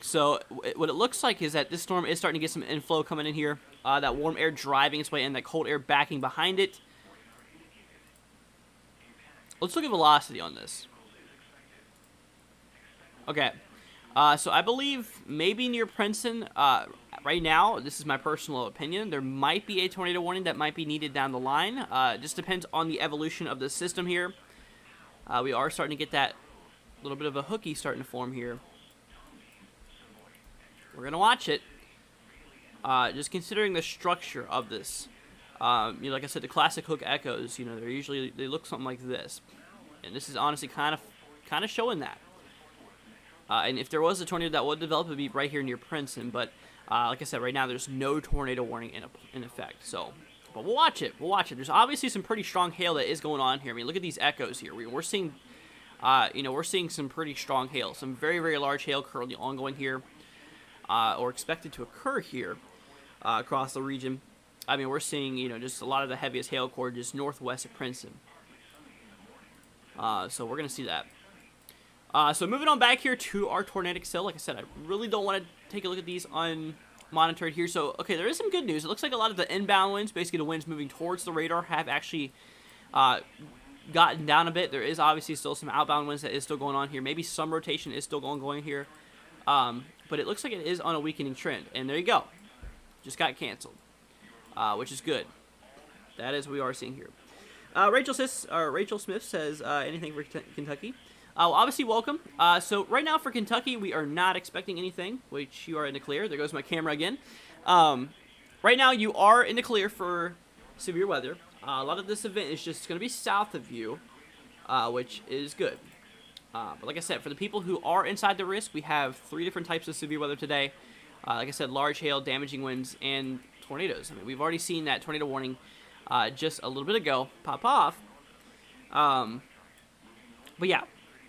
So what it looks like is that this storm is starting to get some inflow coming in here. That warm air driving its way in, that cold air backing behind it. Let's look at velocity on this. Okay. So I believe maybe near Princeton, right now, this is my personal opinion, there might be a tornado warning that might be needed down the line. It just depends on the evolution of the system here. We are starting to get that little bit of a hooky starting to form here. We're going to watch it. Just considering the structure of this. Like I said, the classic hook echoes, they look something like this. And this is honestly kind of showing that. And if there was a tornado that would develop, it would be right here near Princeton. But like I said, right now there's no tornado warning in effect. But we'll watch it. There's obviously some pretty strong hail that is going on here. I mean, look at these echoes here. We're seeing, we're seeing some pretty strong hail. Some very, very large hail currently ongoing here, or expected to occur here across the region. I mean, we're seeing, just a lot of the heaviest hail core just northwest of Princeton. So we're going to see that. So moving on back here to our tornadic cell. Like I said, I really don't want to take a look at these unmonitored here. So, okay, there is some good news. It looks like a lot of the inbound winds, basically the winds moving towards the radar, have actually gotten down a bit. There is obviously still some outbound winds that is still going on here. Maybe some rotation is still going here. But it looks like it is on a weakening trend. And there you go. Just got canceled, which is good. That is what we are seeing here. Rachel Smith says, anything for Kentucky? Well, obviously, welcome. So right now for Kentucky, we are not expecting anything, which you are in the clear. There goes my camera again. Right now, you are in the clear for severe weather. A lot of this event is just going to be south of you, which is good. But like I said, for the people who are inside the risk, we have 3 different types of severe weather today. Like I said, large hail, damaging winds, and tornadoes. I mean, we've already seen that tornado warning just a little bit ago pop off. But yeah,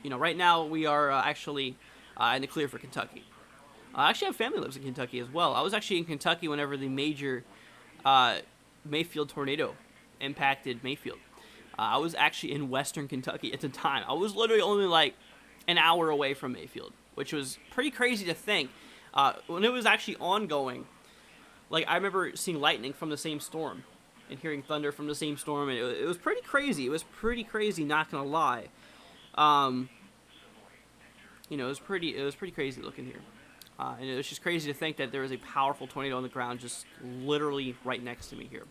you know, right now we are actually in the clear for Kentucky. I actually have family lives in Kentucky as well. I was actually in Kentucky whenever the major Mayfield tornado impacted Mayfield. I was actually in western Kentucky at the time. I was literally only like an hour away from Mayfield, which was pretty crazy to think. When it was actually ongoing, like I remember seeing lightning from the same storm and hearing thunder from the same storm, and it was pretty crazy. It was pretty crazy, not gonna lie. You know, it was pretty crazy looking here. And it was just crazy to think that there was a powerful tornado on the ground just literally right next to me here.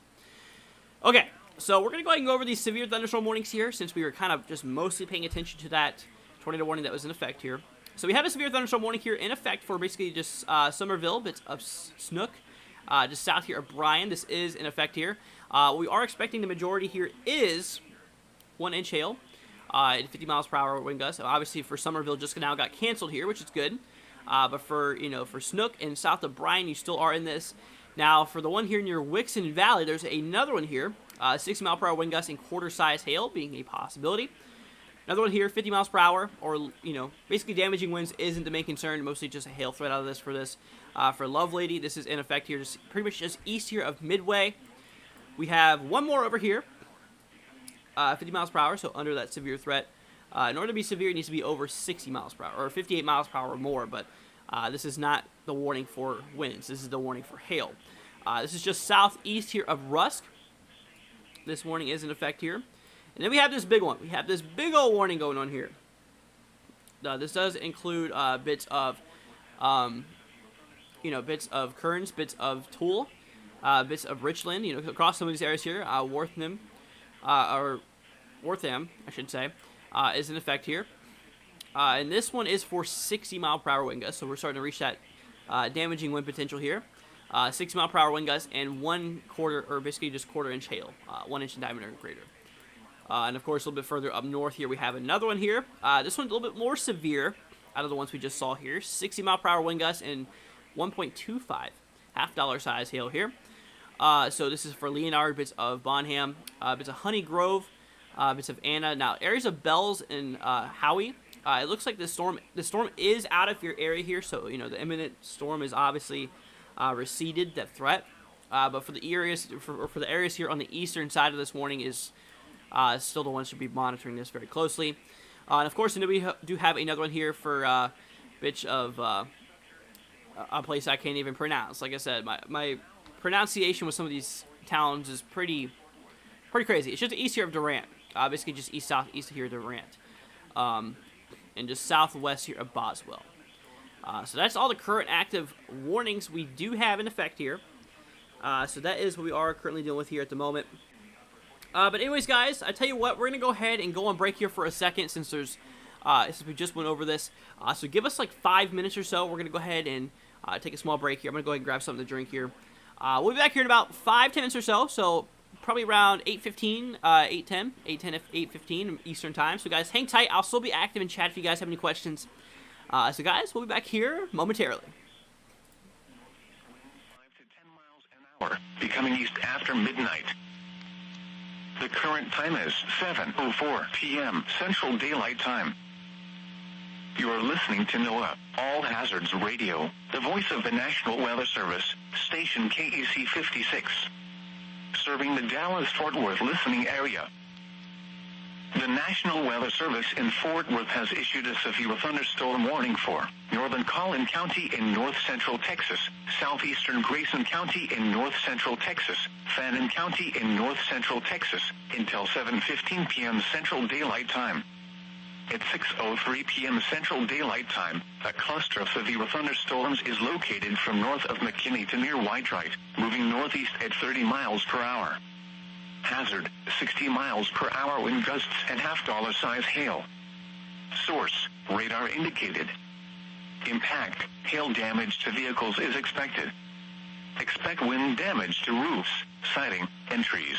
Okay, so we're going to go ahead and go over these severe thunderstorm warnings here, since we were kind of just mostly paying attention to that tornado warning that was in effect here. So we have a severe thunderstorm warning here in effect for basically just Somerville, bits of Snook, just south here of Bryan. This is in effect here. We are expecting the majority here is 1-inch hail at 50 miles per hour wind gusts. Obviously for Somerville just now got canceled here, which is good. But for Snook and south of Bryan, you still are in this. Now, for the one here near Wixon Valley, there's another one here. 60 mile per hour wind gusts and quarter-size hail being a possibility. Another one here, 50 miles per hour, or, basically damaging winds isn't the main concern. Mostly just a hail threat out of this for this. For Lovelady, this is in effect here, just pretty much just east here of Midway. We have one more over here, 50 miles per hour, so under that severe threat. In order to be severe, it needs to be over 60 miles per hour, or 58 miles per hour or more, but this is not the warning for winds. This is the warning for hail. This is just southeast here of Rusk. This warning is in effect here. And then we have this big one. We have this big old warning going on here. This does include bits of, bits of Kearns, bits of Toole, bits of Richland, across some of these areas here. Wortham, I should say, is in effect here. And this one is for 60 mile per hour wind gusts, so we're starting to reach that damaging wind potential here. 60 mile per hour wind gusts and 1/4, or basically just quarter-inch hail, 1 inch in diameter and greater. And of course, a little bit further up north here, we have another one here. This one's a little bit more severe out of the ones we just saw here. 60 mile per hour wind gusts and 1.25 half-dollar size hail here. So this is for Leonard, bits of Bonham, bits of Honey Grove, bits of Anna. Now, areas of Bells and Howie. It looks like the storm is out of your area here, so the imminent storm is obviously receded that threat. But for the areas for the areas here on the eastern side of this warning is still the ones should be monitoring this very closely. And of course, we do have another one here for bits of a place I can't even pronounce. Like I said, my pronunciation with some of these towns is pretty crazy. It's just east here of Durant. Basically just southeast here of Durant. And just southwest here of Boswell. So that's all the current active warnings we do have in effect here. So that is what we are currently dealing with here at the moment. But anyways, guys, I tell you what, we're going to go ahead and go on break here for a second since we just went over this. So give us like 5 minutes or so. We're going to go ahead and take a small break here. I'm going to go ahead and grab something to drink here. We'll be back here in about 5-10 minutes or so. So probably around 8:15, 8:15 Eastern time. So guys, hang tight. I'll still be active in chat if you guys have any questions. So guys, we'll be back here momentarily. 5 to 10 miles an hour, becoming east after midnight. The current time is 7:04 p.m. Central Daylight Time. You are listening to NOAA All Hazards Radio, the voice of the National Weather Service, station KEC 56. Serving the Dallas-Fort Worth listening area. The National Weather Service in Fort Worth has issued a severe thunderstorm warning for northern Collin County in north-central Texas, southeastern Grayson County in north-central Texas, Fannin County in north-central Texas, until 7:15 p.m. Central Daylight Time. At 6:03 p.m. Central Daylight Time, a cluster of severe thunderstorms is located from north of McKinney to near Whitewright, moving northeast at 30 miles per hour. Hazard, 60 miles per hour wind gusts and $half size hail. Source, radar indicated. Impact, hail damage to vehicles is expected. Expect wind damage to roofs, siding, and trees.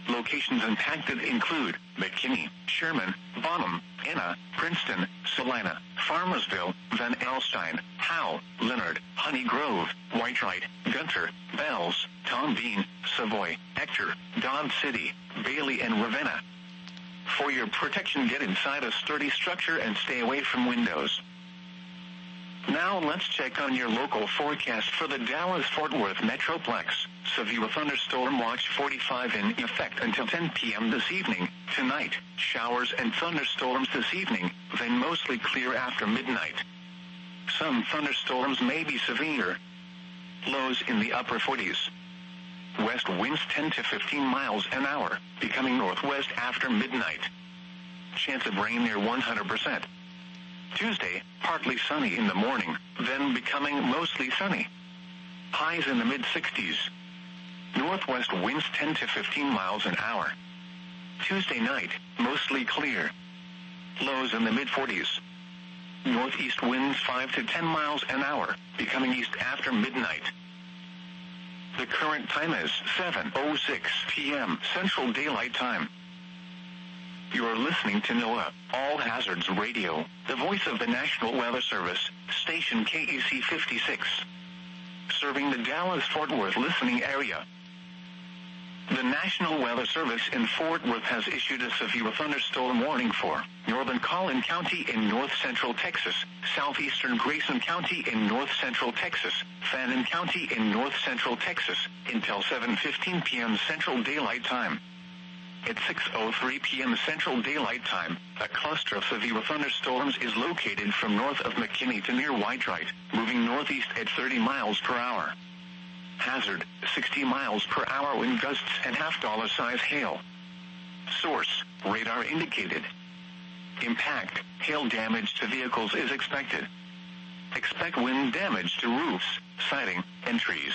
Locations impacted include McKinney, Sherman, Bonham, Anna, Princeton, Salina, Farmersville, Van Alstyne, Howe, Leonard, Honey Grove, Whitewright, Gunter, Bells, Tom Bean, Savoy, Ector, Dodge City, Bailey, and Ravenna. For your protection, get inside a sturdy structure and stay away from windows. Now let's check on your local forecast for the Dallas-Fort Worth Metroplex. Severe thunderstorm watch 45 in effect until 10 p.m. this evening. Tonight, showers and thunderstorms this evening, then mostly clear after midnight. Some thunderstorms may be severe. Lows in the upper 40s. West winds 10 to 15 miles an hour, becoming northwest after midnight. Chance of rain near 100%. Tuesday, partly sunny in the morning, then becoming mostly sunny. Highs in the mid-60s. Northwest winds 10 to 15 miles an hour. Tuesday night, mostly clear. Lows in the mid-40s. Northeast winds 5 to 10 miles an hour, becoming east after midnight. The current time is 7:06 p.m. Central Daylight Time. You are listening to NOAA, All Hazards Radio, the voice of the National Weather Service, station KEC 56. Serving the Dallas-Fort Worth listening area. The National Weather Service in Fort Worth has issued a severe thunderstorm warning for northern Collin County in north-central Texas, southeastern Grayson County in north-central Texas, Fannin County in north-central Texas, until 7:15 p.m. Central Daylight Time. At 6:03 p.m. Central Daylight Time, a cluster of severe thunderstorms is located from north of McKinney to near Whitewright, moving northeast at 30 miles per hour. Hazard, 60 miles per hour wind gusts and $half size hail. Source, radar indicated. Impact, hail damage to vehicles is expected. Expect wind damage to roofs, siding, and trees.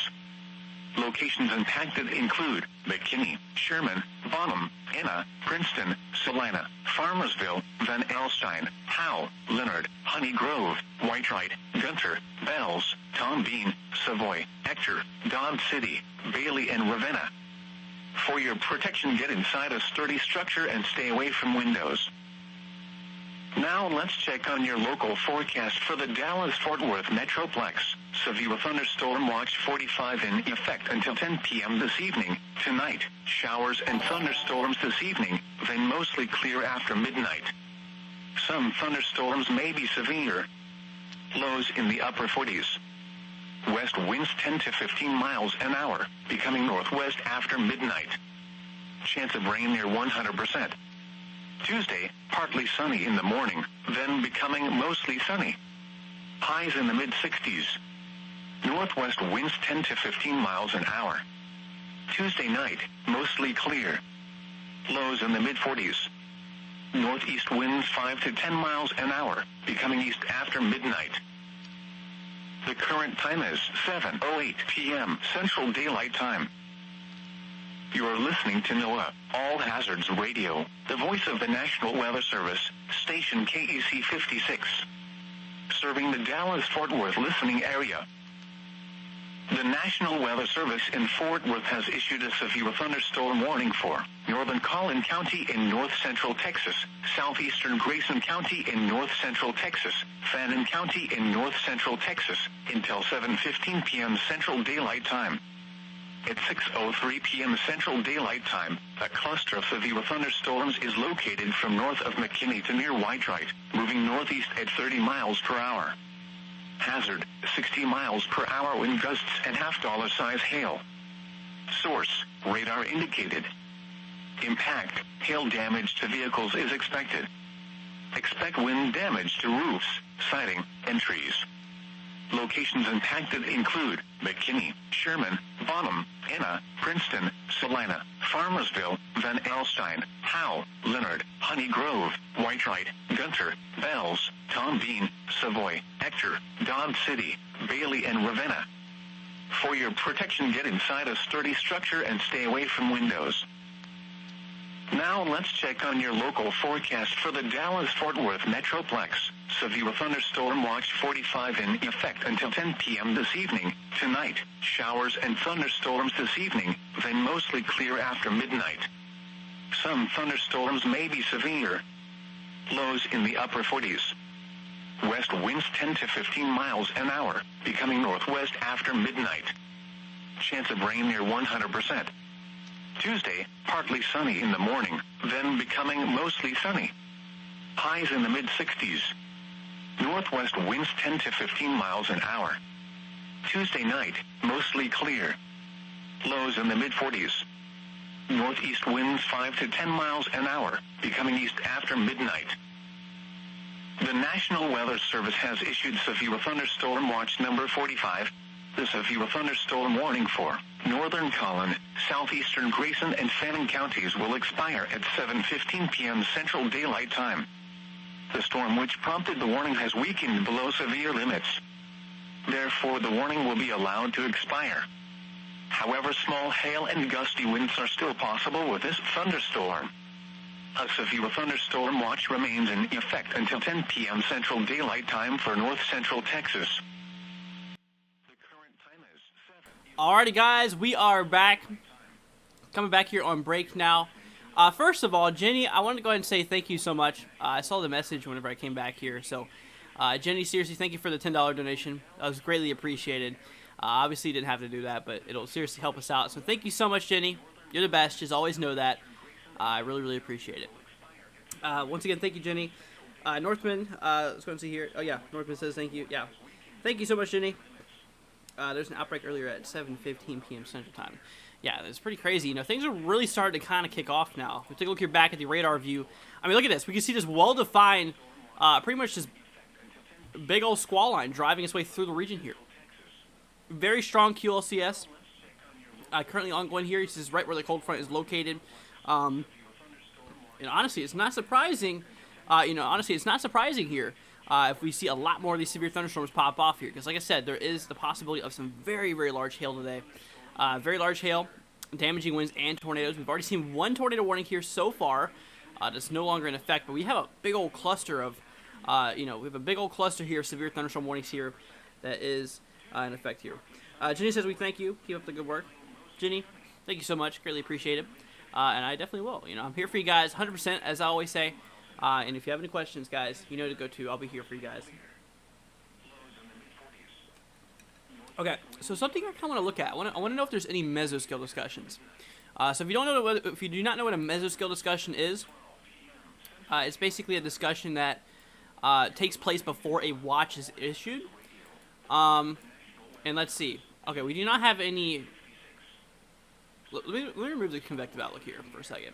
Locations impacted include McKinney, Sherman, Bonham, Anna, Princeton, Salina, Farmersville, Van Alstyne, Howe, Leonard, Honey Grove, Whitewright, Gunter, Bells, Tom Bean, Savoy, Ector, Dodge City, Bailey, and Ravenna. For your protection, get inside a sturdy structure and stay away from windows. Now let's check on your local forecast for the Dallas-Fort Worth Metroplex. Severe thunderstorm watch 45 in effect until 10 p.m. this evening. Tonight, showers and thunderstorms this evening, then mostly clear after midnight. Some thunderstorms may be severe. Lows in the upper 40s. West winds 10 to 15 miles an hour, becoming northwest after midnight. Chance of rain near 100%. Tuesday, partly sunny in the morning, then becoming mostly sunny. Highs in the mid-60s. Northwest winds 10 to 15 miles an hour. Tuesday night, mostly clear. Lows in the mid-40s. Northeast winds 5 to 10 miles an hour, becoming east after midnight. The current time is 7:08 p.m. Central Daylight Time. You are listening to NOAA, All Hazards Radio, the voice of the National Weather Service, station KEC 56. Serving the Dallas-Fort Worth listening area. The National Weather Service in Fort Worth has issued a severe thunderstorm warning for northern Collin County in north-central Texas, southeastern Grayson County in north-central Texas, Fannin County in north-central Texas, until 7:15 p.m. Central Daylight Time. At 6:03 p.m. Central Daylight Time, a cluster of severe thunderstorms is located from north of McKinney to near Whitewright, moving northeast at 30 miles per hour. Hazard, 60 miles per hour wind gusts and $half size hail. Source, radar indicated. Impact, hail damage to vehicles is expected. Expect wind damage to roofs, siding, and trees. Locations impacted include McKinney, Sherman, Bonham, Anna, Princeton, Salina, Farmersville, Van Alstyne, Howe, Leonard, Honey Grove, Whitewright, Gunter, Bells, Tom Bean, Savoy, Ector, Dodge City, Bailey, and Ravenna. For your protection, get inside a sturdy structure and stay away from windows. Now let's check on your local forecast for the Dallas-Fort Worth Metroplex. Severe thunderstorm watch 45 in effect until 10 p.m. this evening. Tonight, showers and thunderstorms this evening, then mostly clear after midnight. Some thunderstorms may be severe. Lows in the upper 40s. West winds 10 to 15 miles an hour, becoming northwest after midnight. Chance of rain near 100%. Tuesday, partly sunny in the morning, then becoming mostly sunny. Highs in the mid-60s. Northwest winds 10 to 15 miles an hour. Tuesday night, mostly clear. Lows in the mid-40s. Northeast winds 5 to 10 miles an hour, becoming east after midnight. The National Weather Service has issued severe thunderstorm watch number 45. The severe thunderstorm warning for northern Collin, southeastern Grayson, and Fannin counties will expire at 7:15 p.m. Central Daylight Time. The storm which prompted the warning has weakened below severe limits. Therefore, the warning will be allowed to expire. However, small hail and gusty winds are still possible with this thunderstorm. A severe thunderstorm watch remains in effect until 10 p.m. Central Daylight Time for north-central Texas. Alrighty, guys, we are back. Coming back here on break now. First of all, Jenny, I wanted to go ahead and say thank you so much. I saw the message whenever I came back here. So, Jenny, seriously, thank you for the $10 donation. That was greatly appreciated. Obviously, you didn't have to do that, but it'll seriously help us out. So, thank you so much, Jenny. You're the best. Just always know that. I really, really appreciate it. Once again, thank you, Jenny. Northman, let's go and see here. Oh, yeah, Northman says thank you. Yeah. Thank you so much, Jenny. There's an outbreak earlier at 7:15 p.m. Central Time. Yeah, it's pretty crazy. You know, things are really starting to kind of kick off now. If we take a look here back at the radar view, I mean, look at this. We can see this well-defined, pretty much this big old squall line driving its way through the region here. Very strong QLCS. Currently ongoing here. This is right where the cold front is located. Honestly, it's not surprising. It's not surprising here. If we see a lot more of these severe thunderstorms pop off here. Because like I said, there is the possibility of some very, very large hail today. Very large hail, damaging winds, and tornadoes. We've already seen one tornado warning here so far. That's no longer in effect. But we have a big old cluster of, we have a big old cluster here of severe thunderstorm warnings here that is in effect here. Jenny says we thank you. Keep up the good work. Jenny, thank you so much. Greatly appreciate it. And I definitely will. I'm here for you guys 100%, as I always say. And if you have any questions, guys, you know to go to. I'll be here for you guys. Okay, so something I kind of want to look at. I want to know if there's any mesoscale discussions. So if you do not know what a mesoscale discussion is, it's basically a discussion that takes place before a watch is issued. And let's see. Okay, we do not have any. Let me remove the convective outlook here for a second.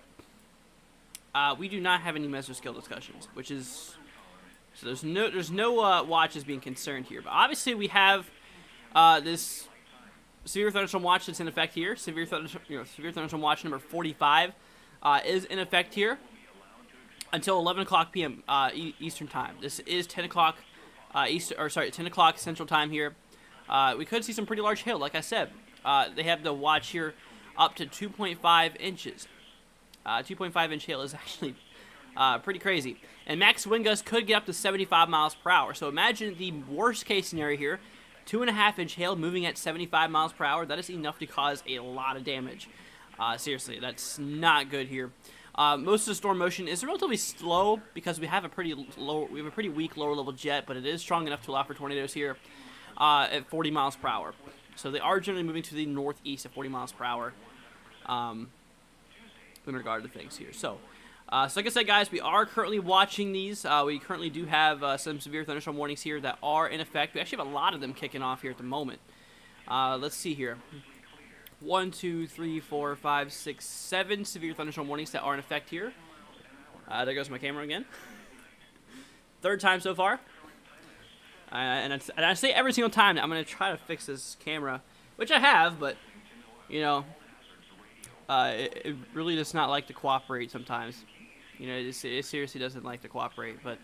We do not have any mesoscale discussions, which is so there's no watches being concerned here. But obviously we have this severe thunderstorm watch that's in effect here. Severe thunderstorm watch number 45 is in effect here until 11 o'clock p.m. Eastern time. This is 10 o'clock 10 o'clock Central time here. We could see some pretty large hail, like I said. They have the watch here up to 2.5 inches. 2.5 inch hail is actually pretty crazy. And max wind gusts could get up to 75 miles per hour. So imagine the worst case scenario here. 2.5 inch hail moving at 75 miles per hour. That is enough to cause a lot of damage. Seriously, that's not good here. Most of the storm motion is relatively slow because we have a pretty weak lower level jet, but it is strong enough to allow for tornadoes here at 40 miles per hour. So they are generally moving to the northeast at 40 miles per hour in regard to things here. So like I said, guys, we are currently watching these. We currently do have some severe thunderstorm warnings here that are in effect. We actually have a lot of them kicking off here at the moment. Let's see here. 1, 2, 3, 4, 5, 6, 7 severe thunderstorm warnings that are in effect here. There goes my camera again. Third time so far. And I say every single time that I'm going to try to fix this camera, which I have, but, you know, it really does not like to cooperate sometimes. You know, it seriously doesn't like to cooperate, but,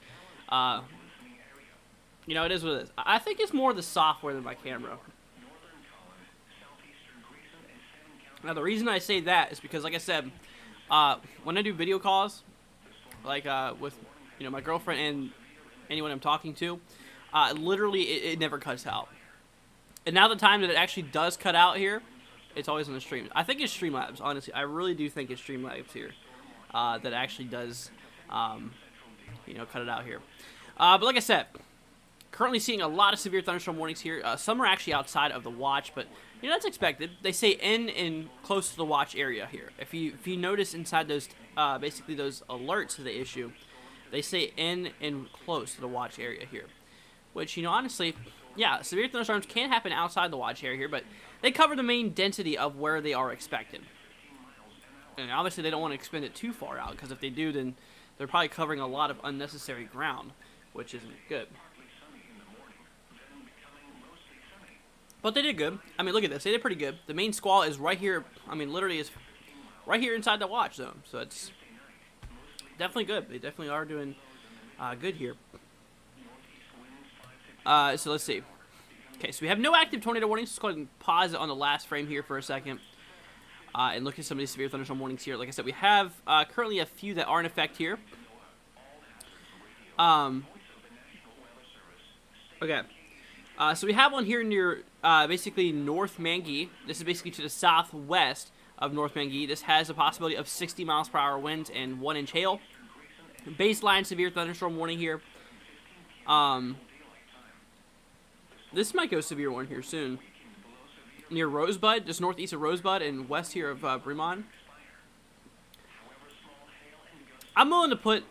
you know, it is what it is. I think it's more the software than my camera. Now, the reason I say that is because, like I said, when I do video calls, like with, you know, my girlfriend and anyone I'm talking to, literally it never cuts out. And now the time that it actually does cut out here, it's always on the stream. I think it's Streamlabs, honestly. I really do think it's Streamlabs here that actually does, you know, cut it out here. But like I said, currently seeing a lot of severe thunderstorm warnings here. Some are actually outside of the watch, but you know that's expected. They say in and close to the watch area here. If you notice inside those basically those alerts that they issue, they say in and close to the watch area here. Which, you know, honestly, yeah, severe thunderstorms can happen outside the watch area here, but they cover the main density of where they are expected. And obviously they don't want to extend it too far out, because if they do, then they're probably covering a lot of unnecessary ground, which isn't good. But they did good. I mean, look at this. They did pretty good. The main squall is right here. I mean, literally is right here inside the watch zone. So it's definitely good. They definitely are doing good here. So let's see. Okay, so we have no active tornado warnings. Let's go ahead and pause it on the last frame here for a second. And look at some of these severe thunderstorm warnings here. Like I said, we have currently a few that are in effect here. Okay. So we have one here near basically North Mangee. This is basically to the southwest of North Mangee. This has a possibility of 60 miles per hour winds and 1-inch hail. Baseline severe thunderstorm warning here. This might go severe one here soon. Near Rosebud, just northeast of Rosebud and west here of Bremont. I'm willing to put,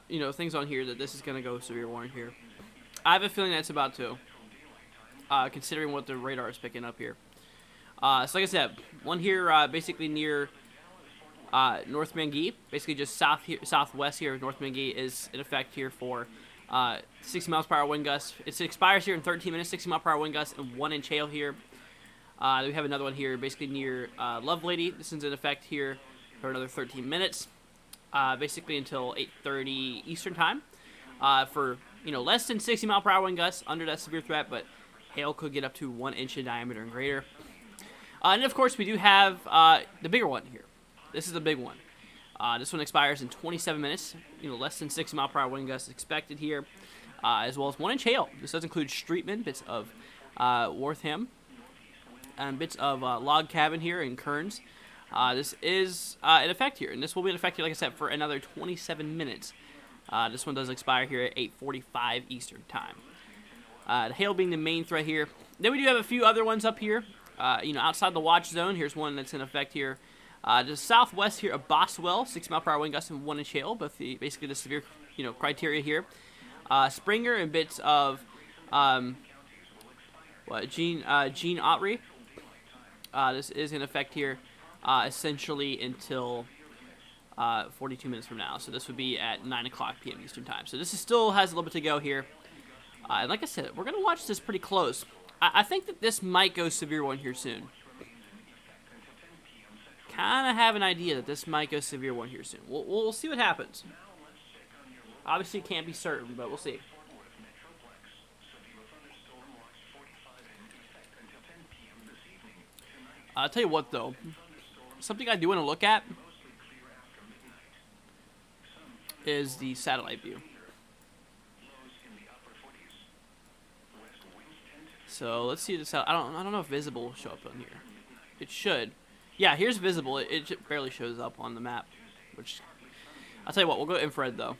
you know, things on here that this is going to go severe warning here. I have a feeling that's about to, considering what the radar is picking up here. So like I said, one here basically near North Mangee, basically just southwest here of North Mangee is in effect here for 60 miles per hour wind gusts. It expires here in 13 minutes, 60 mile per hour wind gusts and 1-inch hail here. We have another one here basically near Lovelady. This is in effect here for another 13 minutes, basically until 8:30 Eastern time. For, you know, less than 60 mile per hour wind gusts, under that severe threat, but hail could get up to 1 inch in diameter and greater. And of course, we do have the bigger one here. This is the big one. This one expires in 27 minutes. You know, less than 60 mile per hour wind gusts expected here, as well as 1-inch hail. This does include Streetman, bits of Wortham, and bits of Log Cabin here in Kearns. This is in effect here, and this will be in effect here, like I said, for another 27 minutes. This one does expire here at 8:45 Eastern time. The hail being the main threat here. Then we do have a few other ones up here. You know, outside the watch zone. Here's one that's in effect here. Just southwest here of Boswell, 60 mile per hour wind gusts and 1-inch hail. But basically the severe, you know, criteria here. Springer and bits of Gene Autry. This is in effect here, essentially until 42 minutes from now. So this would be at 9:00 p.m. Eastern time. So this still has a little bit to go here. And like I said, we're going to watch this pretty close. I think that this might go severe one here soon. Kind of have an idea that this might go severe one here soon. We'll see what happens. Obviously, can't be certain, but we'll see. I'll tell you what, though. Something I do want to look at is the satellite view. So let's see this out. I don't know if visible will show up on here. It should. Yeah, here's visible. It barely shows up on the map. Which I'll tell you what. We'll go infrared though.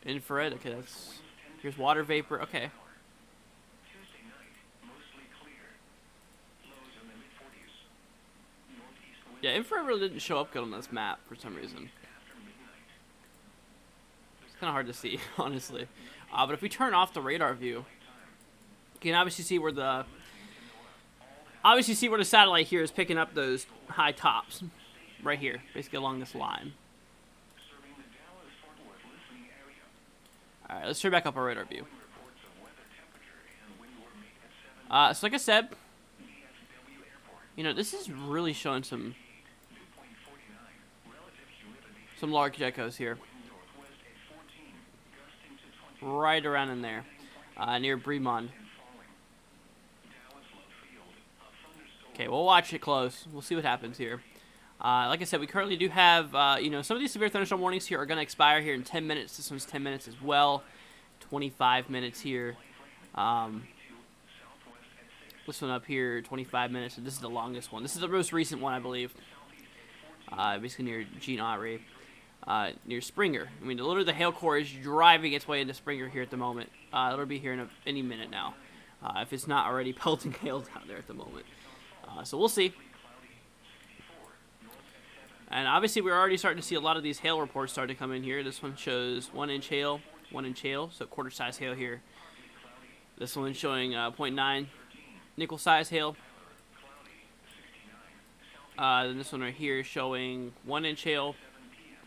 Infrared. Okay, that's here's water vapor. Okay. Yeah, infrared really didn't show up good on this map for some reason. It's kind of hard to see, honestly. But if we turn off the radar view, You can obviously see where the satellite here is picking up those high tops right here, basically along this line. All right, let's turn back up our radar view. So like I said, this is really showing some large geckos here. Right around in there, near Bremond. Okay, we'll watch it close. We'll see what happens here. Like I said, we currently do have, some of these severe thunderstorm warnings here are going to expire here in 10 minutes. This one's 10 minutes as well. 25 minutes here. This one up here, 25 minutes. And this is the longest one. This is the most recent one, I believe. Basically near Gene Autry. Near Springer. I mean, literally the hail core is driving its way into Springer here at the moment. It'll be here in any minute now. If it's not already pelting hail down there at the moment. So we'll see. And obviously we're already starting to see a lot of these hail reports start to come in here. This one shows 1 inch hail, so quarter size hail here. This one showing 0.9 nickel size hail. Then this one right here showing 1 inch hail,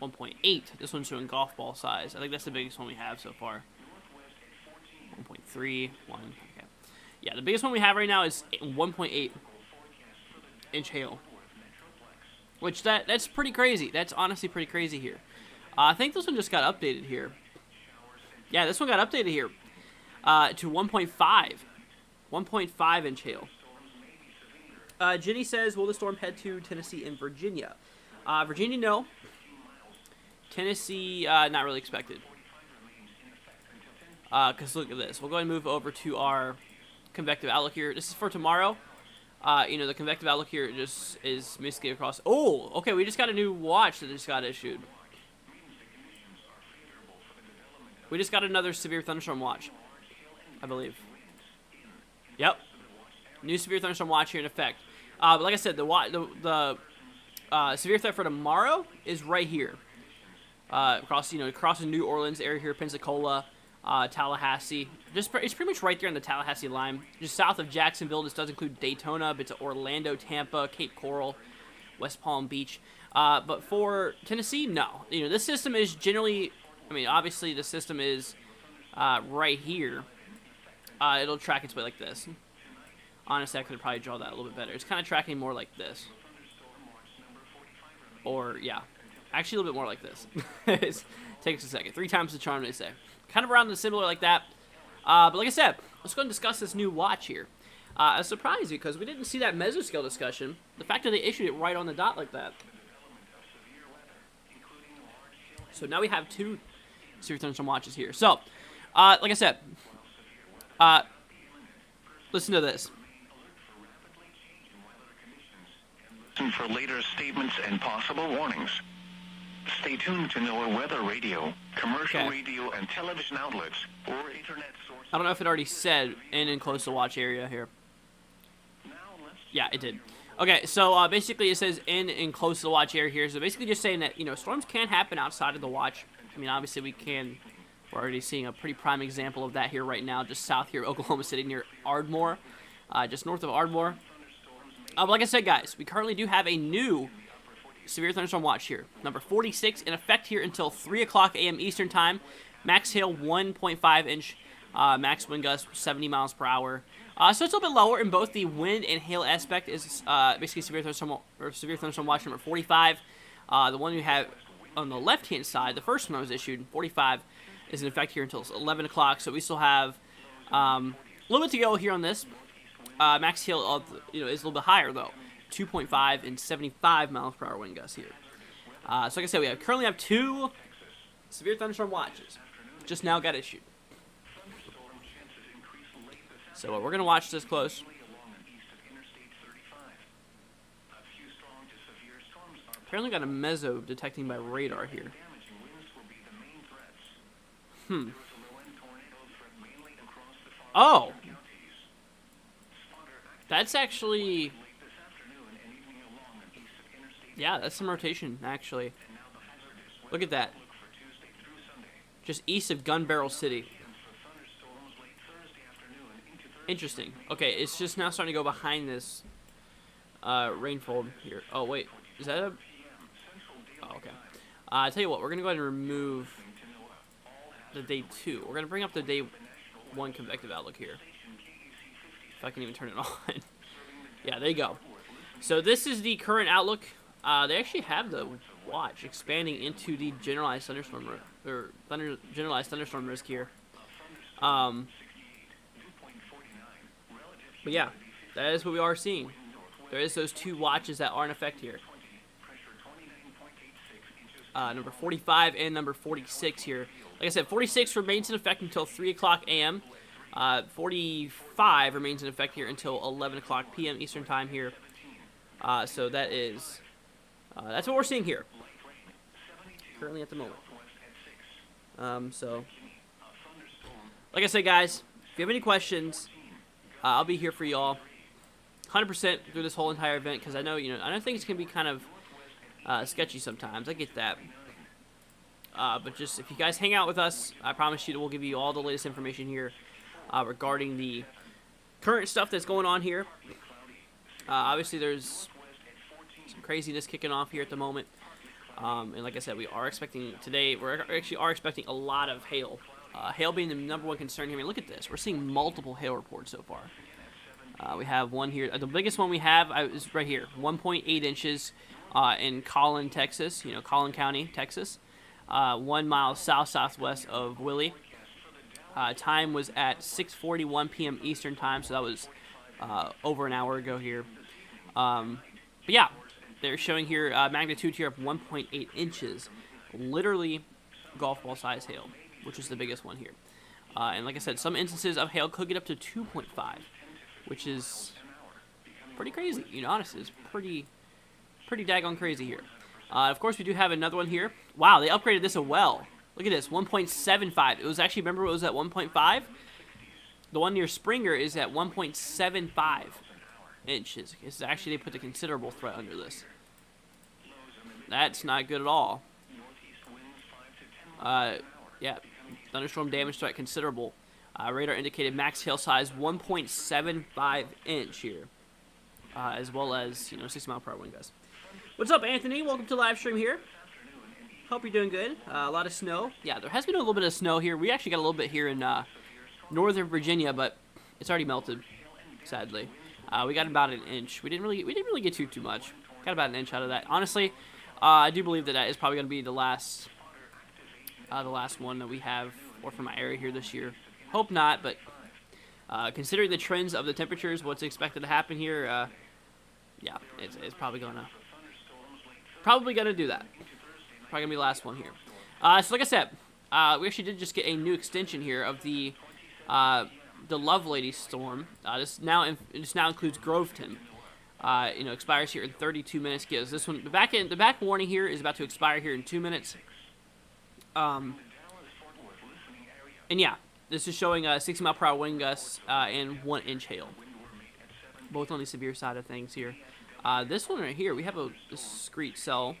1.8. This one's showing golf ball size. I think that's the biggest one we have so far. 1.3, 1. Okay. Yeah, the biggest one we have right now is 1.8 inch hail. Which that's pretty crazy. That's honestly pretty crazy here. I think this one just got updated here. Yeah, this one got updated here to 1.5. 1.5 inch hail. Jenny says, will the storm head to Tennessee and Virginia? Virginia, no. Tennessee, not really expected. Because look at this. We'll go ahead and move over to our convective outlook here. This is for tomorrow. The convective outlook here just is basically across. Oh, okay, we just got a new watch that just got issued. We just got another severe thunderstorm watch, I believe. Yep, new severe thunderstorm watch here in effect. But like I said, the severe threat for tomorrow is right here, across the New Orleans area here, Pensacola. Tallahassee, it's pretty much right there on the Tallahassee line, just south of Jacksonville. This does include Daytona, but it's Orlando, Tampa, Cape Coral, West Palm Beach. But for Tennessee, no. This system is generally, obviously the system is right here. It'll track its way like this. Honestly, I could probably draw that a little bit better. It's kind of tracking more like this. Or, yeah, actually a little bit more like this. It takes a second. 3 times the charm, they say. Kind of around the similar like that. But like I said, let's go and discuss this new watch here. I was surprised because we didn't see that mesoscale discussion. The fact that they issued it right on the dot like that. So now we have 2 severe thunderstorm watches here. So, like I said, listen to this. For later statements and possible warnings. Stay tuned to NOAA weather radio, commercial radio, and television outlets, or internet sources. I don't know if it already said in close to watch area here. Yeah, it did. Okay, so basically it says in close to the watch area here. So basically just saying that, storms can happen outside of the watch. Obviously we're already seeing a pretty prime example of that here right now, just south here, Oklahoma City, near Ardmore, just north of Ardmore. But like I said, guys, we currently do have a new severe thunderstorm watch here, number 46, in effect here until 3 o'clock a.m. Eastern Time. Max hail 1.5 inch, max wind gust 70 miles per hour. So it's a little bit lower in both the wind and hail aspect. Is basically severe thunderstorm watch number 45. The one we have on the left-hand side, the first one that was issued, 45, is in effect here until 11 o'clock. So we still have a little bit to go here on this. Max hail is a little bit higher though. 2.5 and 75 miles per hour wind gusts here. So like I said, we currently have 2 severe thunderstorm watches. Just now got issued. So we're going to watch this close. Apparently got a meso detecting by radar here. Oh! That's actually... Yeah, that's some rotation, actually. Look at that. Just east of Gun Barrel City. Interesting. Okay, it's just now starting to go behind this rainfold here. Oh, wait. Is that a... Oh, okay. I tell you what, we're going to go ahead and remove the day 2. We're going to bring up the day 1 convective outlook here. If I can even turn it on. Yeah, there you go. So this is the current outlook. They actually have the watch expanding into the generalized thunderstorm generalized thunderstorm risk here. But yeah, that is what we are seeing. There is those 2 watches that are in effect here. Number 45 and number 46 here. Like I said, 46 remains in effect until 3 o'clock a.m. 45 remains in effect here until 11 o'clock p.m. Eastern time here. So that is, that's what we're seeing here currently at the moment. So, like I said, guys, if you have any questions, I'll be here for y'all 100% through this whole entire event, because I know, I know things can be kind of sketchy sometimes. I get that. But just, if you guys hang out with us, I promise you that we'll give you all the latest information here regarding the current stuff that's going on here. Obviously, there's some craziness kicking off here at the moment. And like I said, we are expecting today, we're actually expecting a lot of hail. Hail being the number 1 concern here. I mean, look at this. We're seeing multiple hail reports so far. We have one here. The biggest one we have is right here, 1.8 inches in Collin, Texas. Collin County, Texas. 1 mile south-southwest of Willie. Time was at 6:41 p.m. Eastern time, so that was over an hour ago here. But yeah, they're showing here magnitude here of 1.8 inches. Literally golf ball size hail, which is the biggest one here. And like I said, some instances of hail could get up to 2.5, which is pretty crazy. Honestly, it's pretty daggone crazy here. Of course, we do have another one here. Wow, they upgraded this as well. Look at this, 1.75. It was actually, remember it was at 1.5? The one near Springer is at 1.75 inches. It's actually, they put the considerable threat under this. That's not good at all. Yeah, thunderstorm damage threat considerable. Radar indicated max hail size 1.75 inch here. As well as, 60 mile per hour wind gusts. What's up, Anthony? Welcome to the live stream here. Hope you're doing good. A lot of snow. Yeah, there has been a little bit of snow here. We actually got a little bit here in Northern Virginia, but it's already melted, sadly. We got about an inch. We didn't really get too much. Got about an inch out of that. Honestly, I do believe that is probably going to be the last one that we have, or for my area here this year. Hope not, but considering the trends of the temperatures, what's expected to happen here, yeah, it's probably gonna do that. Probably gonna be the last one here. So like I said, we actually did just get a new extension here of the Lovelady storm. This now includes Groveton. Expires here in 32 minutes. Gives this one the back warning here is about to expire here in 2 minutes. And yeah, this is showing 60 mile per hour wind gusts and 1 inch hail, both on the severe side of things here. This one right here, we have a discrete cell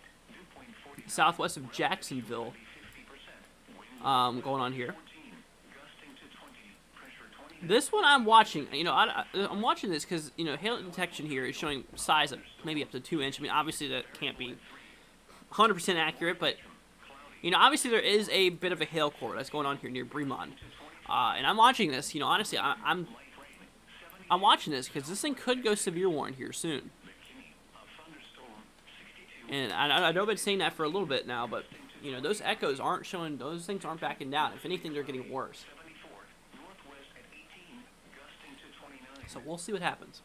southwest of Jacksonville going on here. This one I'm watching, I'm watching this because, hail detection here is showing size of maybe up to 2 inch. I mean, obviously that can't be 100% accurate, but, obviously there is a bit of a hail core that's going on here near Bremond. And I'm watching this, honestly, I'm watching this because this thing could go severe warning here soon. And I know I've been saying that for a little bit now, but, those echoes aren't showing, those things aren't backing down. If anything, they're getting worse. So we'll see what happens.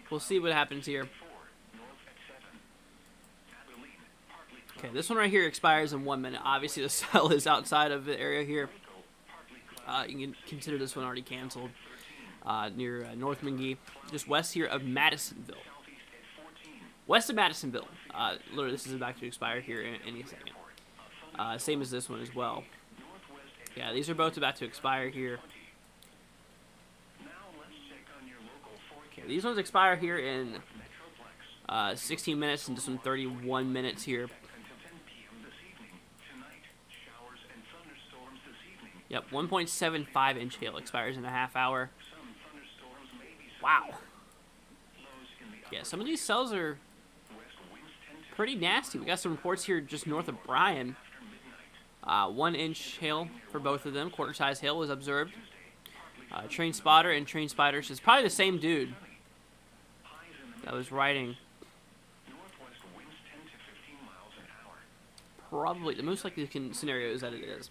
We'll see what happens here. Okay, this one right here expires in 1 minute. Obviously, the cell is outside of the area here. You can consider this one already canceled. Near North Mungee, just west here of Madisonville. West of Madisonville. Literally, this is about to expire here in any second. Same as this one as well. Yeah, these are both about to expire here. Okay, these ones expire here in 16 minutes and just some 31 minutes here. Yep, 1.75 inch hail expires in a half hour. Wow. Yeah, some of these cells are pretty nasty. We got some reports here just north of Bryan. 1 inch hail for both of them. Quarter size hail was observed. Train spotter and train spotters is probably the same dude that was riding. Probably the most likely scenario is that it is.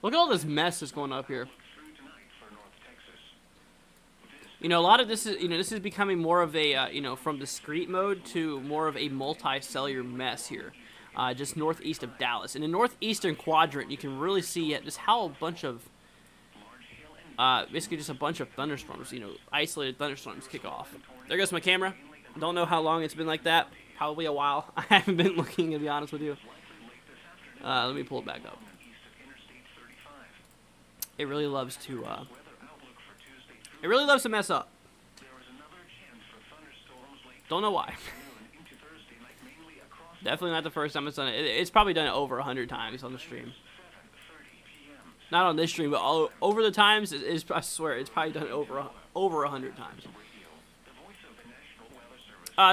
Look at all this mess that's going up here. You know, a lot of this is, this is becoming more of a, from discrete mode to more of a multi-cellular mess here, just northeast of Dallas. In the northeastern quadrant, you can really see just how a bunch of, basically just a bunch of thunderstorms, isolated thunderstorms kick off. There goes my camera. Don't know how long it's been like that. Probably a while. I haven't been looking, to be honest with you. Let me pull it back up. It really loves to, mess up. Don't know why. Definitely not the first time it's done it. It's probably done it over 100 times on the stream. Not on this stream, but all over the times. I swear, it's probably done it over 100 times.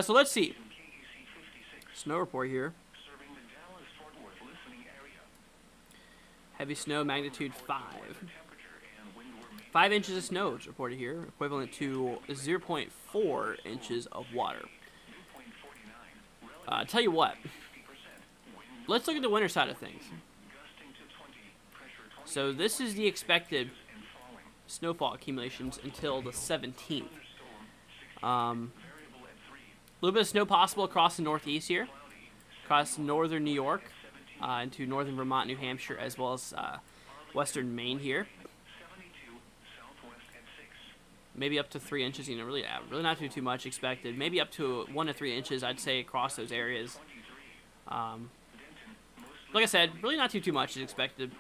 So let's see. Snow report here. Heavy snow, magnitude 5. 5 inches of snow is reported here, equivalent to 0.4 inches of water. Tell you what, let's look at the winter side of things. So this is the expected snowfall accumulations until the 17th. A little bit of snow possible across the northeast here, across northern New York, into northern Vermont, New Hampshire, as well as western Maine here. Maybe up to 3 inches, really not too much expected. Maybe up to 1 to 3 inches, I'd say, across those areas. Like I said, really not too much is expected.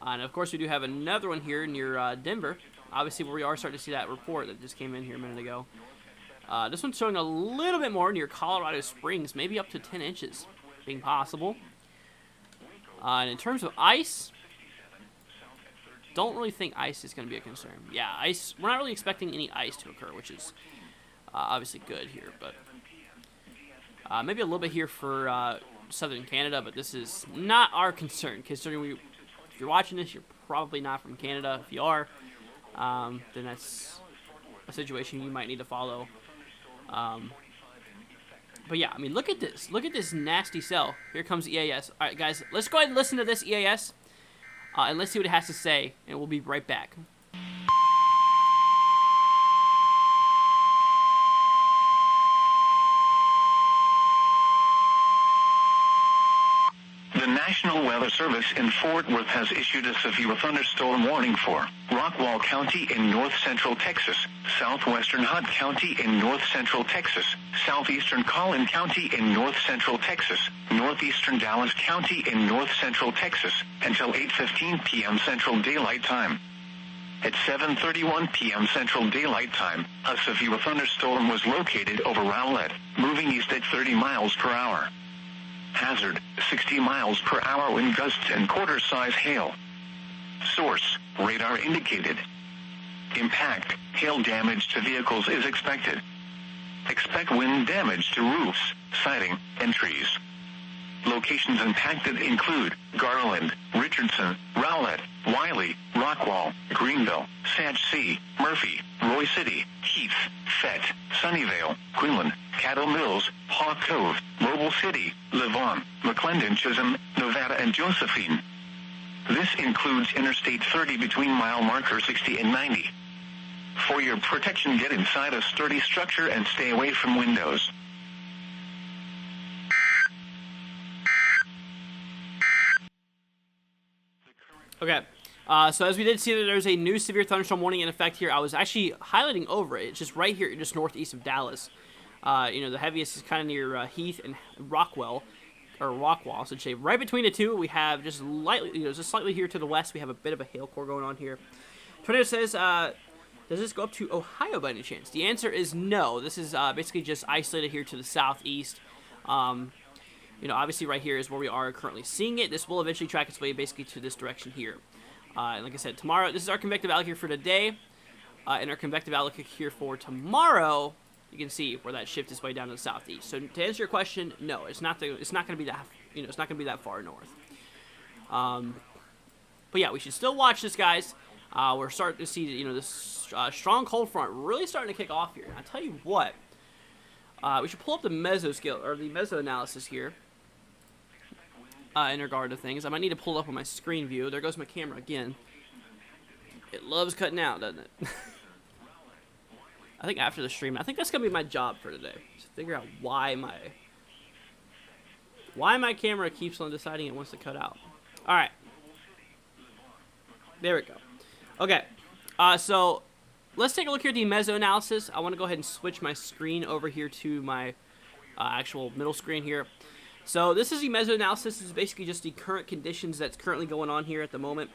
And of course, we do have another one here near Denver. Obviously, where we are starting to see that report that just came in here a minute ago. This one's showing a little bit more near Colorado Springs, maybe up to 10 inches being possible. And in terms of ice, don't really think ice is going to be a concern. Yeah, ice. We're not really expecting any ice to occur, which is obviously good here. But maybe a little bit here for southern Canada, but this is not our concern. Considering if you're watching this, you're probably not from Canada. If you are, then that's a situation you might need to follow. But yeah, look at this. Look at this nasty cell. Here comes EAS. All right, guys, let's go ahead and listen to this EAS. And let's see what it has to say, and we'll be right back. The National Weather Service in Fort Worth has issued a severe thunderstorm warning for Rockwall County in north-central Texas, southwestern Hunt County in north-central Texas, southeastern Collin County in north-central Texas, northeastern Dallas County in north-central Texas, until 8:15 p.m. Central Daylight Time. At 7:31 p.m. Central Daylight Time, a severe thunderstorm was located over Rowlett, moving east at 30 miles per hour. Hazard, 60 miles per hour wind gusts and quarter-size hail. Source, radar indicated. Impact, hail damage to vehicles is expected. Expect wind damage to roofs, siding, and trees. Locations impacted include Garland, Richardson, Rowlett, Wiley, Rockwall, Greenville, Sache C, Murphy, Roy City, Heath, Fett, Sunnyvale, Quinlan, Cattle Mills, Hawk Cove, Mobile City, Levon, McClendon, Chisholm, Nevada, and Josephine. This includes Interstate 30 between mile marker 60 and 90. For your protection, get inside a sturdy structure and stay away from windows. Okay, so as we did see that there's a new severe thunderstorm warning in effect here, I was actually highlighting over it. It's just right here, just northeast of Dallas. The heaviest is kind of near Heath and Rockwall, I should say. Right between the two, we have just slightly here to the west, we have a bit of a hail core going on here. Tornado says Does this go up to Ohio by any chance? The answer is no. This is basically just isolated here to the southeast. You know, obviously right here is where we are currently seeing it. This will eventually track its way basically to this direction here. And like I said, tomorrow, this is our convective outlook here for today. And our convective outlook here for tomorrow, you can see where that shift is way down to the southeast. So to answer your question, no, it's not going to be that, you know, it's not going to be that far north. But yeah, we should still watch this, guys. We're starting to see, you know, this strong cold front really starting to kick off here. And I'll tell you what, we should pull up the Meso scale, or the Meso analysis here, in regard to things. I might need to pull it up on my screen view. There goes my camera again. It loves cutting out, doesn't it? I think after the stream, I think that's going to be my job for today. To figure out why my camera keeps on deciding it wants to cut out. Alright. There we go. Okay. So, let's take a look here at the Meso analysis. I want to go ahead and switch my screen over here to my actual middle screen here. So, this is the Meso analysis. This is basically just the current conditions that's currently going on here at the moment.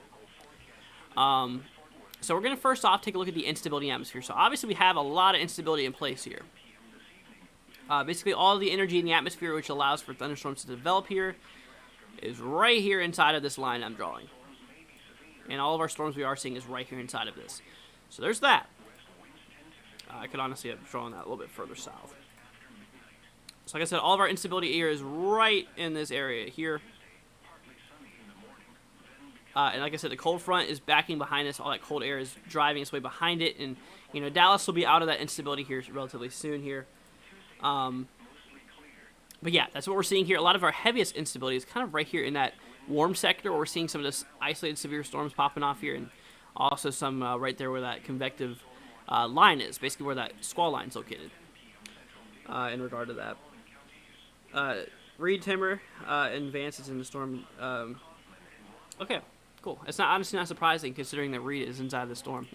So we're going to first off take a look at the instability atmosphere. So obviously we have a lot of instability in place here. Basically all the energy in the atmosphere which allows for thunderstorms to develop here is right here inside of this line I'm drawing. And all of our storms we are seeing is right here inside of this. So there's that. I could honestly have drawn that a little bit further south. So like I said, all of our instability air is right in this area here. And like I said, the cold front is backing behind us. All that cold air is driving its way behind it. And, you know, Dallas will be out of that instability here relatively soon here. But yeah, that's what we're seeing here. A lot of our heaviest instability is kind of right here in that warm sector where we're seeing some of this isolated severe storms popping off here. And also some right there where that convective line is, basically where that squall line is located in regard to that. Reed timber advances in the storm. Okay. Cool. It's not honestly not surprising considering that Reed is inside the storm.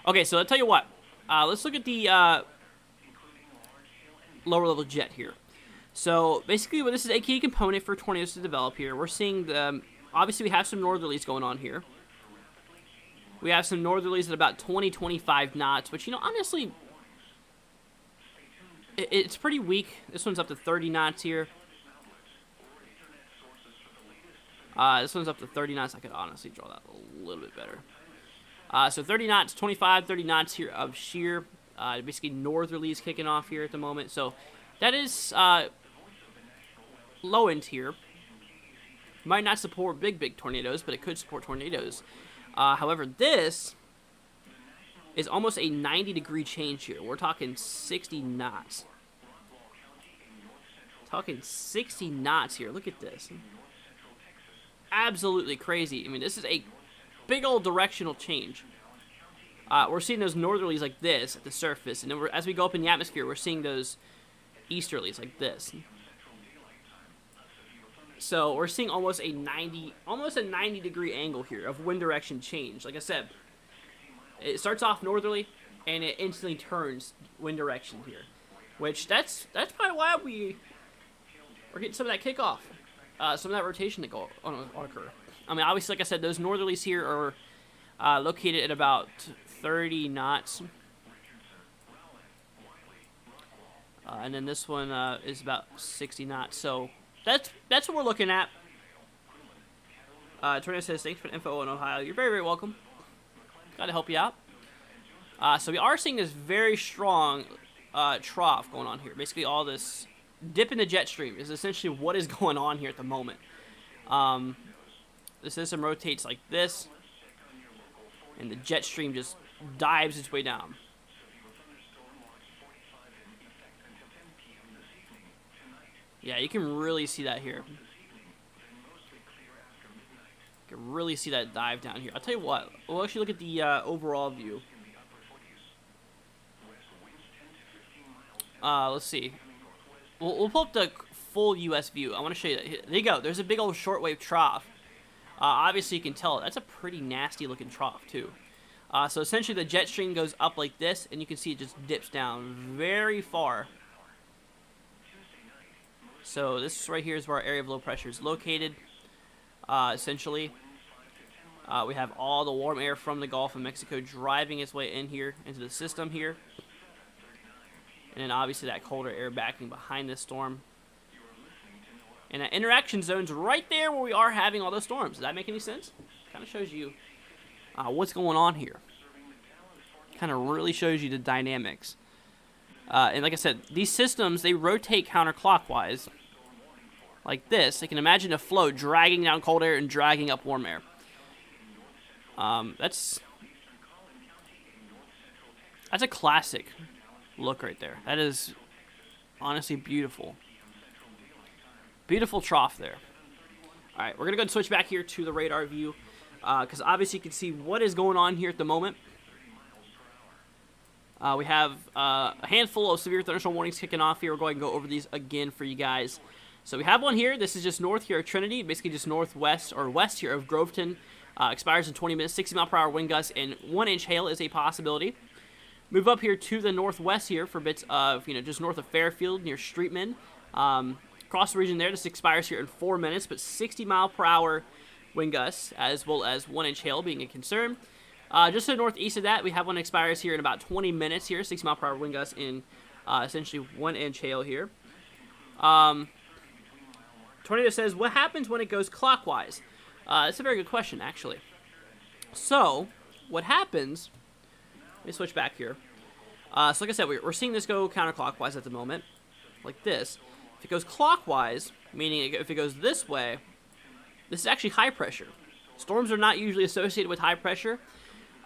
Okay, so I'll tell you what. Let's look at the lower level jet here. So basically, this is a key component for tornadoes to develop here. We're seeing obviously we have some northerlies going on here. We have some northerlies at about 20-25 knots, which, you know, honestly, it's pretty weak. This one's up to 30 knots here. This one's up to 30 knots. I could honestly draw that a little bit better. So 30 knots, 25, 30 knots here of shear. Basically northerlies kicking off here at the moment. So that is low end here. Might not support big tornadoes, but it could support tornadoes. However, this is almost a 90-degree change here. We're talking 60 knots. Talking 60 knots here. Look at this. Absolutely crazy. I mean, this is a big old directional change. We're seeing those northerlies like this at the surface, and then as we go up in the atmosphere, we're seeing those easterlies like this. So we're seeing almost a 90-degree angle here of wind direction change. Like I said, it starts off northerly, and it instantly turns wind direction here, which that's probably why we're getting some of that kickoff. Some of that rotation to go on occur. I mean, obviously, like I said, those northerlies here are located at about 30 knots. And then this one is about 60 knots. So that's what we're looking at. Tornado says, thanks for the info in Ohio. You're very, very welcome. Got to help you out. So we are seeing this very strong trough going on here. Basically, all this dip in the jet stream is essentially what is going on here at the moment. The system rotates like this, and the jet stream just dives its way down. Yeah, you can really see that here. You can really see that dive down here. I'll tell you what, we'll actually look at the overall view. Let's see. We'll pull up the full U.S. view. I want to show you that. There you go. There's a big old shortwave trough. Obviously, you can tell that's a pretty nasty looking trough, too. So essentially, the jet stream goes up like this, and you can see it just dips down very far. So this right here is where our area of low pressure is located, essentially. We have all the warm air from the Gulf of Mexico driving its way in here into the system here. And then obviously that colder air backing behind this storm. And that interaction zone's right there where we are having all those storms. Does that make any sense? Kind of shows you what's going on here. Kind of really shows you the dynamics. And like I said, these systems, they rotate counterclockwise like this. You can imagine a flow dragging down cold air and dragging up warm air. That's a classic look right there. That is honestly beautiful. Beautiful trough there. All right, we're going to go and switch back here to the radar view because obviously you can see what is going on here at the moment. We have a handful of severe thunderstorm warnings kicking off here. We're going to go over these again for you guys. So we have one here. This is just north here of Trinity, basically just northwest or west here of Groveton. Expires in 20 minutes, 60 mile per hour wind gusts, and 1-inch hail is a possibility. Move up here to the northwest here for bits of, just north of Fairfield near Streetman. Across the region there, this expires here in 4 minutes, but 60 mile per hour wind gusts, as well as 1-inch hail being a concern. Just to the northeast of that, we have one that expires here in about 20 minutes here, 60 mile per hour wind gusts in essentially 1-inch hail here. Tornado says, what happens when it goes clockwise? That's a very good question, actually. So, what happens, let me switch back here. So like I said, we're seeing this go counterclockwise at the moment, like this. If it goes clockwise, meaning if it goes this way, this is actually high pressure. Storms are not usually associated with high pressure.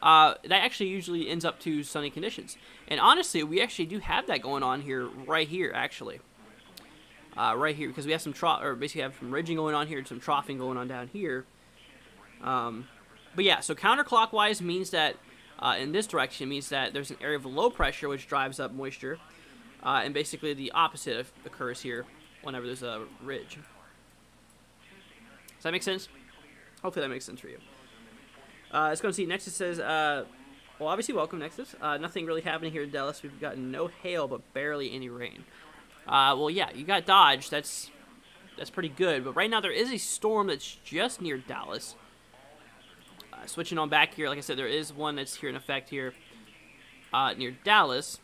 That actually usually ends up to sunny conditions. And honestly, we actually do have that going on here, right here, actually. Right here, because we have some basically have some ridging going on here and some troughing going on down here. But yeah, so counterclockwise means that in this direction means that there's an area of low pressure which drives up moisture. And basically the opposite occurs here whenever there's a ridge. Does that make sense? Hopefully that makes sense for you. Let's go and see. Nexus says, well, obviously welcome, Nexus. Nothing really happening here in Dallas. We've gotten no hail, but barely any rain. Well, yeah, you got Dodge. That's pretty good. But right now there is a storm that's just near Dallas. Switching on back here, like I said, there is one that's here in effect here near Dallas.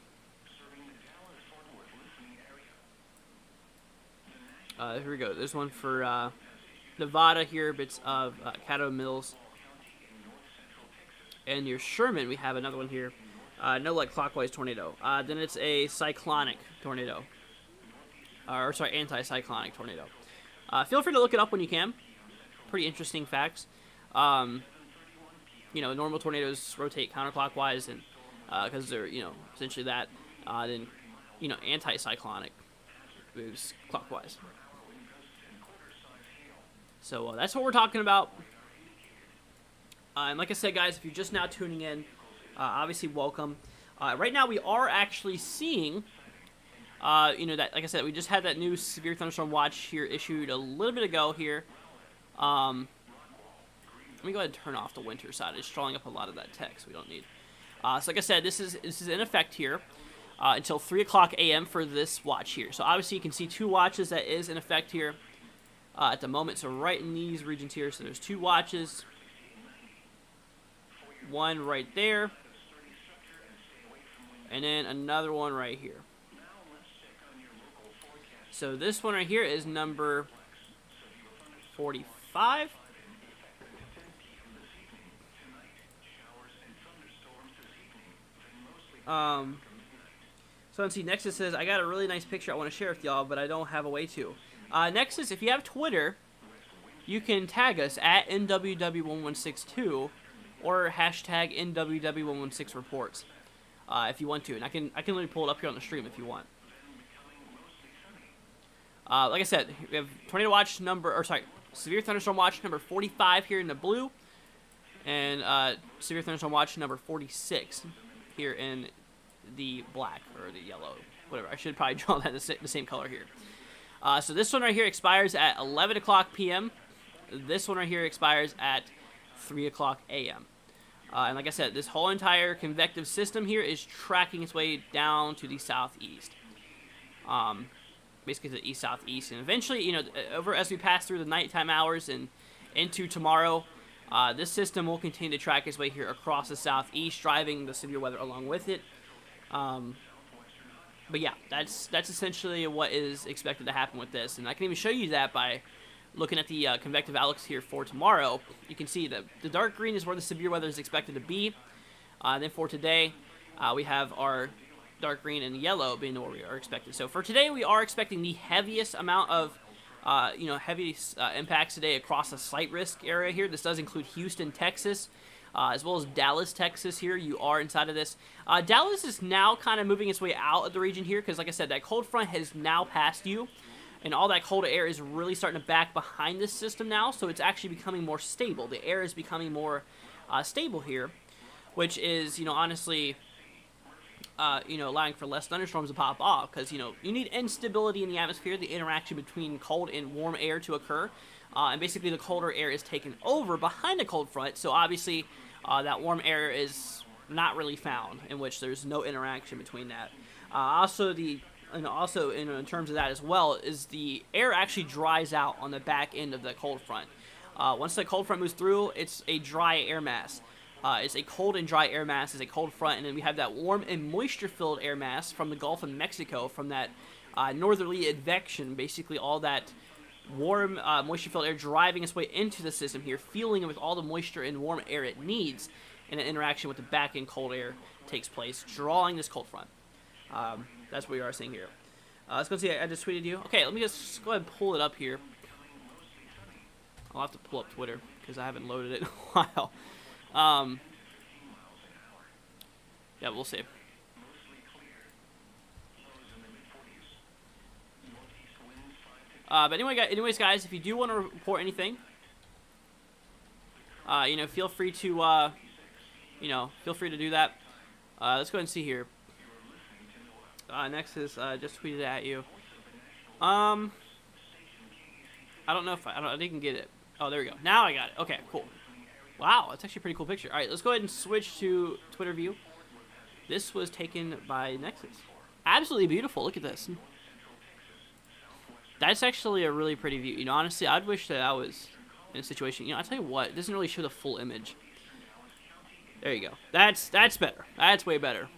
Here we go. There's one for Nevada here, bits of Caddo Mills. And near Sherman, we have another one here. No, like clockwise tornado. Then it's a cyclonic tornado. Or sorry, anti-cyclonic tornado. Feel free to look it up when you can. Pretty interesting facts. Normal tornadoes rotate counterclockwise, and because they're essentially that. Then anti-cyclonic moves clockwise. So that's what we're talking about. And like I said, guys, if you're just now tuning in, obviously welcome. Right now we are actually seeing, that, like I said, we just had that new severe thunderstorm watch here issued a little bit ago here. Let me go ahead and turn off the winter side. It's drawing up a lot of that text we don't need. So like I said, this is in effect here until 3 o'clock a.m. for this watch here. So obviously you can see 2 watches that is in effect here at the moment. So right in these regions here, so there's 2 watches. One right there. And then another one right here. So this one right here is number 45. So let's see, Nexus says, I got a really nice picture I want to share with y'all, but I don't have a way to. Nexus, if you have Twitter, you can tag us at NWW1162 or hashtag NWW116reports if you want to. And I can literally pull it up here on the stream if you want. Like I said, we have Tornado Watch Severe Thunderstorm Watch number 45 here in the blue. And Severe Thunderstorm Watch number 46 here in the black or the yellow, whatever. I should probably draw that the same color here. So this one right here expires at 11 o'clock p.m. This one right here expires at 3 o'clock a.m. And like I said, this whole entire convective system here is tracking its way down to the southeast. Basically to the east-southeast. And eventually, over as we pass through the nighttime hours and into tomorrow, This system will continue to track its way here across the southeast, driving the severe weather along with it. But yeah, that's essentially what is expected to happen with this. And I can even show you that by looking at the convective outlooks here for tomorrow. You can see that the dark green is where the severe weather is expected to be. Then for today, we have our dark green and yellow being what we are expected. So for today, we are expecting the heaviest amount of impacts today across the slight risk area here. This does include Houston, Texas, as well as Dallas, Texas here. You are inside of this. Dallas is now kind of moving its way out of the region here because, like I said, that cold front has now passed you, and all that cold air is really starting to back behind this system now, so it's actually becoming more stable. The air is becoming more stable here, which is, honestly, allowing for less thunderstorms to pop off because, you need instability in the atmosphere, the interaction between cold and warm air to occur. And basically the colder air is taken over behind the cold front, so obviously that warm air is not really found, in which there's no interaction between that. Also in terms of that as well, is the air actually dries out on the back end of the cold front. Once the cold front moves through, it's a dry air mass. It's a cold and dry air mass, it's a cold front, and then we have that warm and moisture-filled air mass from the Gulf of Mexico, from that northerly advection, basically all that warm, moisture-filled air driving its way into the system here, fueling it with all the moisture and warm air it needs, and an interaction with the back-end cold air takes place, drawing this cold front. That's what we are seeing here. Let's go see, I just tweeted you. Okay, let me just go ahead and pull it up here. I'll have to pull up Twitter, because I haven't loaded it in a while. Yeah, we'll see. But anyways, guys, if you do want to report anything, feel free to, do that. Let's go ahead and see here. Next is just tweeted at you. I don't know if I didn't get it. Oh, there we go. Now I got it. Okay, cool. Wow, that's actually a pretty cool picture. All right, let's go ahead and switch to Twitter view. This was taken by Nexus. Absolutely beautiful. Look at this. That's actually a really pretty view. Honestly, I'd wish that I was in a situation. I tell you what, it doesn't really show the full image. There you go. That's better. That's way better.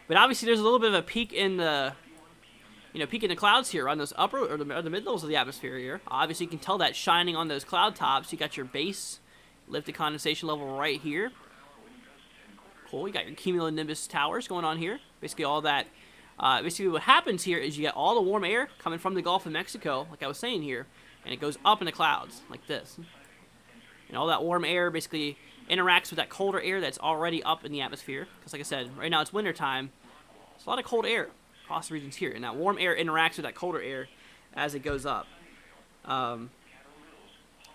But obviously, there's a little bit of a peak in the, peak in the clouds here on those upper or the mid levels of the atmosphere here. Obviously, you can tell that shining on those cloud tops. You got your base lifted condensation level right here. Cool. You got your cumulonimbus towers going on here. Basically, all that. Basically, what happens here is you get all the warm air coming from the Gulf of Mexico, like I was saying here, and it goes up in the clouds like this. And all that warm air basically interacts with that colder air that's already up in the atmosphere. Because, like I said, right now it's winter time. There's a lot of cold air across the regions here, and that warm air interacts with that colder air as it goes up.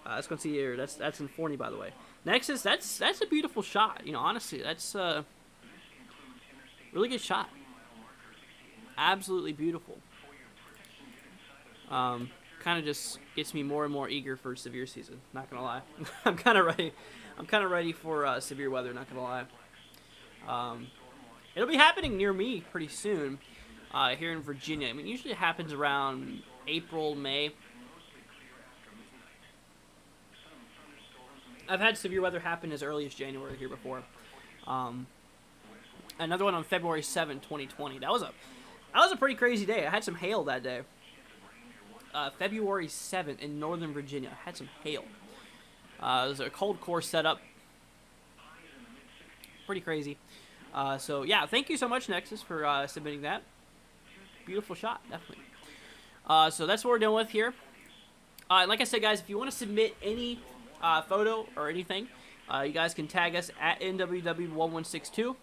Let's go see here. That's in Forney, by the way. Nexus, that's a beautiful shot. Honestly, that's a really good shot. Absolutely beautiful. Kind of just gets me more and more eager for severe season. Not gonna lie, I'm kind of ready. I'm kind of ready for severe weather. Not gonna lie. It'll be happening near me pretty soon. Here in Virginia. Usually it happens around April, May. I've had severe weather happen as early as January here before. Another one on February 7, 2020. That was a pretty crazy day. I had some hail that day. February 7th in Northern Virginia. I had some hail. It was a cold core setup. Pretty crazy. So, yeah, thank you so much, Nexus, for submitting that. Beautiful shot, definitely. So that's what we're dealing with here. Like I said, guys, if you want to submit any photo or anything, you guys can tag us at NWW1162.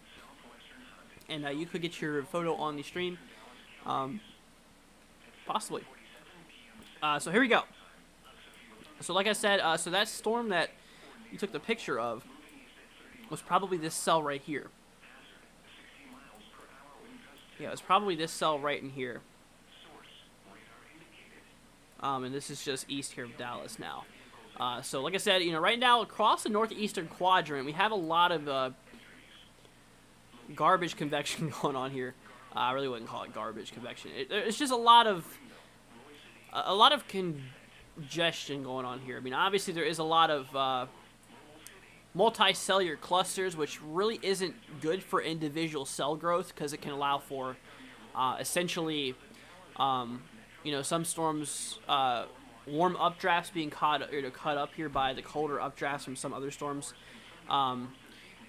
And you could get your photo on the stream. Possibly. So here we go. So like I said, so that storm that you took the picture of was probably this cell right here. Yeah, it was probably this cell right in here. And this is just east here of Dallas now. So like I said, right now across the northeastern quadrant, we have a lot of garbage convection going on here. I really wouldn't call it garbage convection. It's just a lot of congestion going on here. Obviously there is a lot of multicellular clusters, which really isn't good for individual cell growth because it can allow for essentially, some storms, warm updrafts being cut up here by the colder updrafts from some other storms. And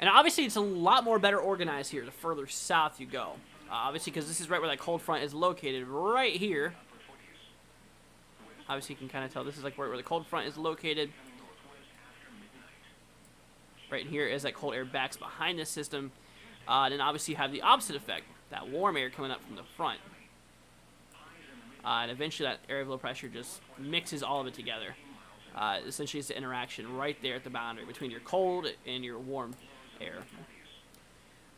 obviously, it's a lot more better organized here the further south you go. Obviously, because this is right where that cold front is located, right here. Obviously, you can kind of tell this is like right where the cold front is located. Right here is that cold air backs behind this system. Then obviously you have the opposite effect, that warm air coming up from the front. And eventually that area of low pressure just mixes all of it together. Essentially it's the interaction right there at the boundary between your cold and your warm air.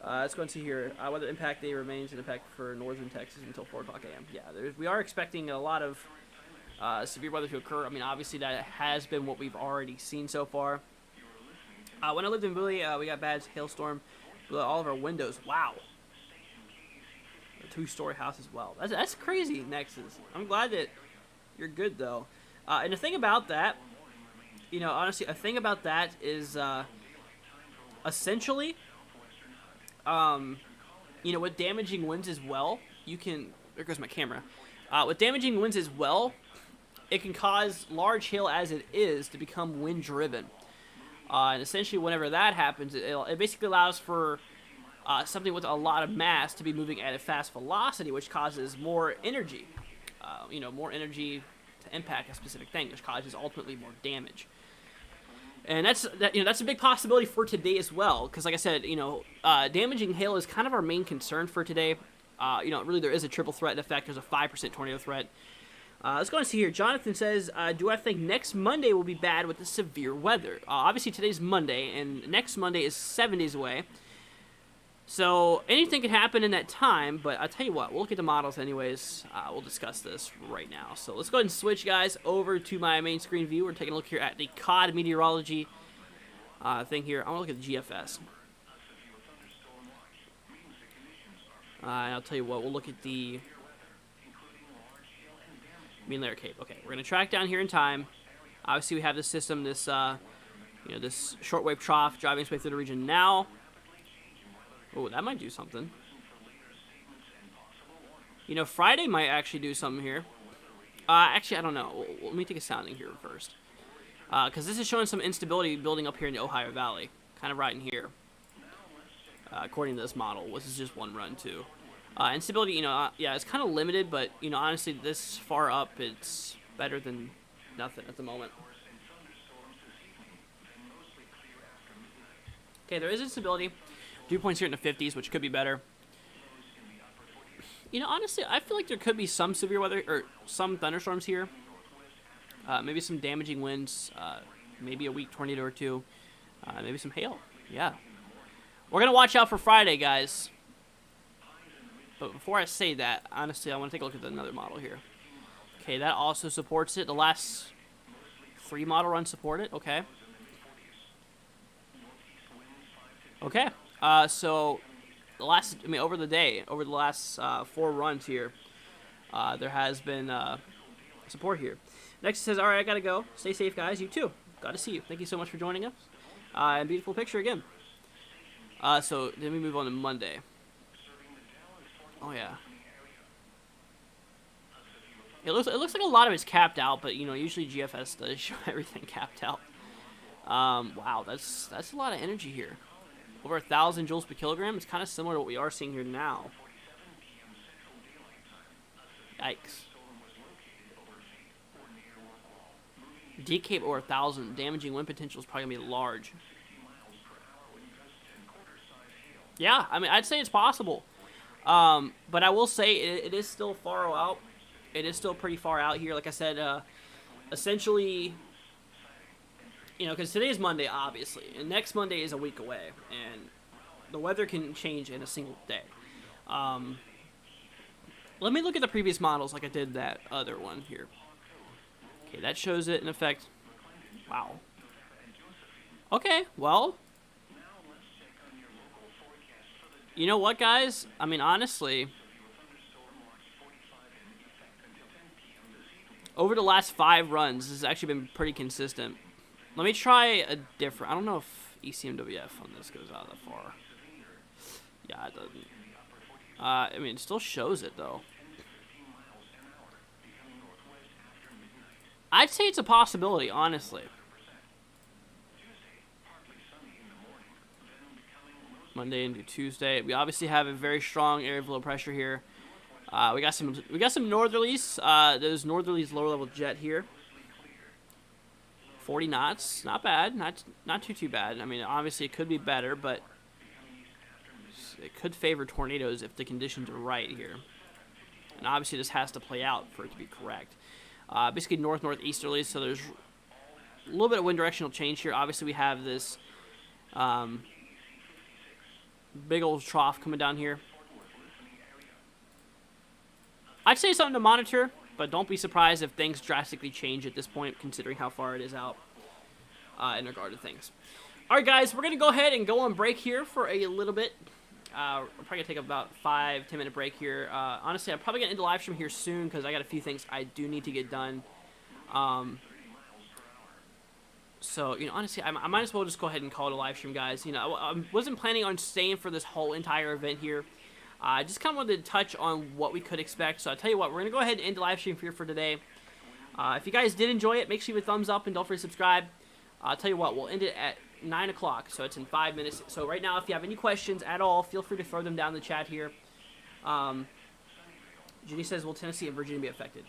Let's go and see here. Weather impact day remains in effect for northern Texas until 4 o'clock a.m. Yeah, we are expecting a lot of severe weather to occur. I mean, obviously that has been what we've already seen so far. When I lived in Bowie, we got bad hailstorm. Blew out all of our windows. Wow. A 2-story house as well. That's crazy, Nexus. I'm glad that you're good, though. And the thing about that, honestly, a thing about that is essentially, with damaging winds as well, there goes my camera. With damaging winds as well, it can cause large hail as it is to become wind-driven. And essentially, whenever that happens, it basically allows for something with a lot of mass to be moving at a fast velocity, which causes more energy. More energy to impact a specific thing, which causes ultimately more damage. And that's a big possibility for today as well, because like I said, damaging hail is kind of our main concern for today. Really there is a triple threat effect. There's a 5% tornado threat. Let's go and see here. Jonathan says, do I think next Monday will be bad with the severe weather? Obviously, today's Monday, and next Monday is 7 days away. So, anything can happen in that time, but I'll tell you what, we'll look at the models anyways. We'll discuss this right now. So, let's go ahead and switch, guys, over to my main screen view. We're taking a look here at the COD meteorology thing here. I want to look at the GFS. And I'll tell you what, we'll look at the mean layer cape. Okay, we're going to track down here in time. Obviously, we have this system, this shortwave trough driving its way through the region now. Oh, that might do something. Friday might actually do something here. Actually, I don't know. Let me take a sounding here first. Because this is showing some instability building up here in the Ohio Valley. Kind of right in here. According to this model. This is just one run, too. Instability, it's kind of limited, but, honestly, this far up, it's better than nothing at the moment. Okay, there is instability. Dew points here in the 50s, which could be better. Honestly, I feel like there could be some severe weather, or some thunderstorms here. Maybe some damaging winds, maybe a weak tornado or two, maybe some hail. Yeah. We're going to watch out for Friday, guys. But before I say that, honestly, I want to take a look at another model here. Okay, that also supports it. The last 3 model runs support it. Okay. Okay. So over the last 4 runs here, there has been support here. Next it says, all right, I got to go. Stay safe, guys. You too. Got to see you. Thank you so much for joining us. And beautiful picture again. So then we move on to Monday. Oh, yeah. It looks like a lot of it's capped out, but, usually GFS does show everything capped out. Wow, that's a lot of energy here. Over 1,000 joules per kilogram. It's kind of similar to what we are seeing here now. Yikes. D-Cape over 1,000. Damaging wind potential is probably going to be large. Yeah, I mean, I'd say it's possible. But I will say it is still far out. It is still pretty far out here. Like I said, essentially, because today is Monday, obviously, and next Monday is a week away, and the weather can change in a single day. Let me look at the previous models like I did that other one here. Okay, that shows it in effect. Wow. Okay, well, you know what, guys? I mean, honestly, over the last 5 runs, this has actually been pretty consistent. Let me try a different. I don't know if ECMWF on this goes out that far. Yeah, it doesn't. I mean, it still shows it, though. I'd say it's a possibility, honestly. Monday into Tuesday. We obviously have a very strong area of low pressure here. We got some northerlies. There's northerlies lower level jet here. 40 knots, not bad, not too bad. I mean, obviously it could be better, but it could favor tornadoes if the conditions are right here. And obviously this has to play out for it to be correct. Basically northeasterlies, so there's a little bit of wind directional change here. Obviously we have this big old trough coming down here. I'd say something to monitor, but don't be surprised if things drastically change at this point, considering how far it is out in regard to things. All right, guys, we're going to go ahead and go on break here for a little bit. We're probably going to take about 5-10 minute break here. Honestly, I'm probably going to end the live stream here soon because I got a few things I do need to get done. So, you know, honestly, I might as well just go ahead and call it a live stream, guys. You know, I wasn't planning on staying for this whole entire event here. I just kind of wanted to touch on what we could expect. So I'll tell you what, we're going to go ahead and end the live stream here for today. If you guys did enjoy it, make sure you give a thumbs up and don't forget to subscribe. I'll tell you what, we'll end it at 9 o'clock, so it's in 5 minutes. So right now, if you have any questions at all, feel free to throw them down in the chat here. Jenny says, will Tennessee and Virginia be affected?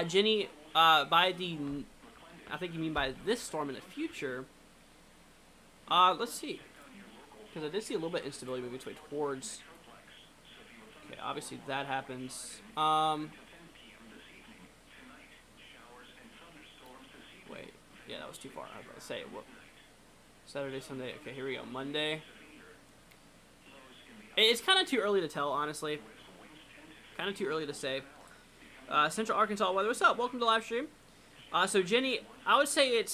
Jenny, by the... I think you mean by this storm in the future. Let's see. Because I did see a little bit of instability moving its way towards... Okay, obviously that happens. Wait. Yeah, that was too far. I was about to say, what? Saturday, Sunday. Okay, here we go. Monday. It's kind of too early to tell, honestly. Kind of too early to say. Central Arkansas weather. What's up? Welcome to the live stream. So, Jenny, I would say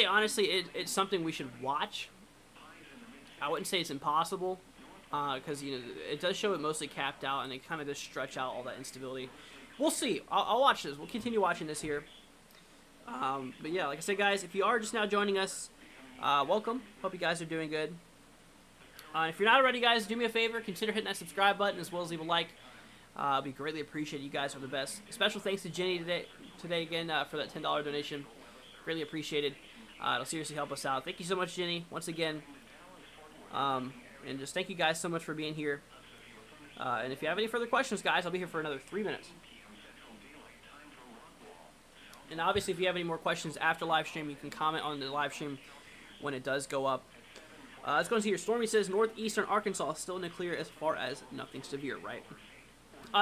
honestly, it's something we should watch. I wouldn't say it's impossible, because, you know, it does show it mostly capped out, and they kind of just stretch out all that instability. We'll see. I'll watch this. We'll continue watching this here. But yeah, like I said, guys, if you are just now joining us, welcome. Hope you guys are doing good. If you're not already, guys, do me a favor. Consider hitting that subscribe button as well as leave a like. It'll be greatly appreciated. You guys are the best. Special thanks to Jenny today again for that $10 donation. Greatly appreciated. It'll seriously help us out. Thank you so much, Jenny, once again. And just thank you guys so much for being here. And if you have any further questions, guys, I'll be here for another 3 minutes. And obviously, if you have any more questions after live stream, you can comment on the live stream when it does go up. Let's go into here. Stormy says, northeastern Arkansas is still in the clear as far as nothing severe, right?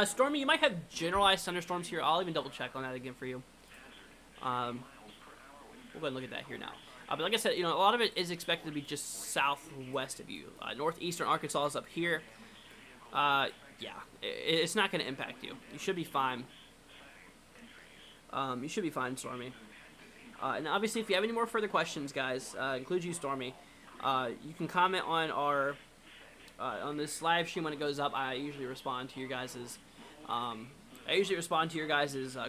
Stormy, you might have generalized thunderstorms here. I'll even double check on that again for you. We'll go ahead and look at that here now. But like I said, you know, a lot of it is expected to be just southwest of you. Northeastern Arkansas is up here. Yeah, it's not going to impact you. You should be fine. You should be fine, Stormy. And obviously, if you have any more further questions, guys, include you, Stormy, you can comment on our on this live stream when it goes up. I usually respond to your guys's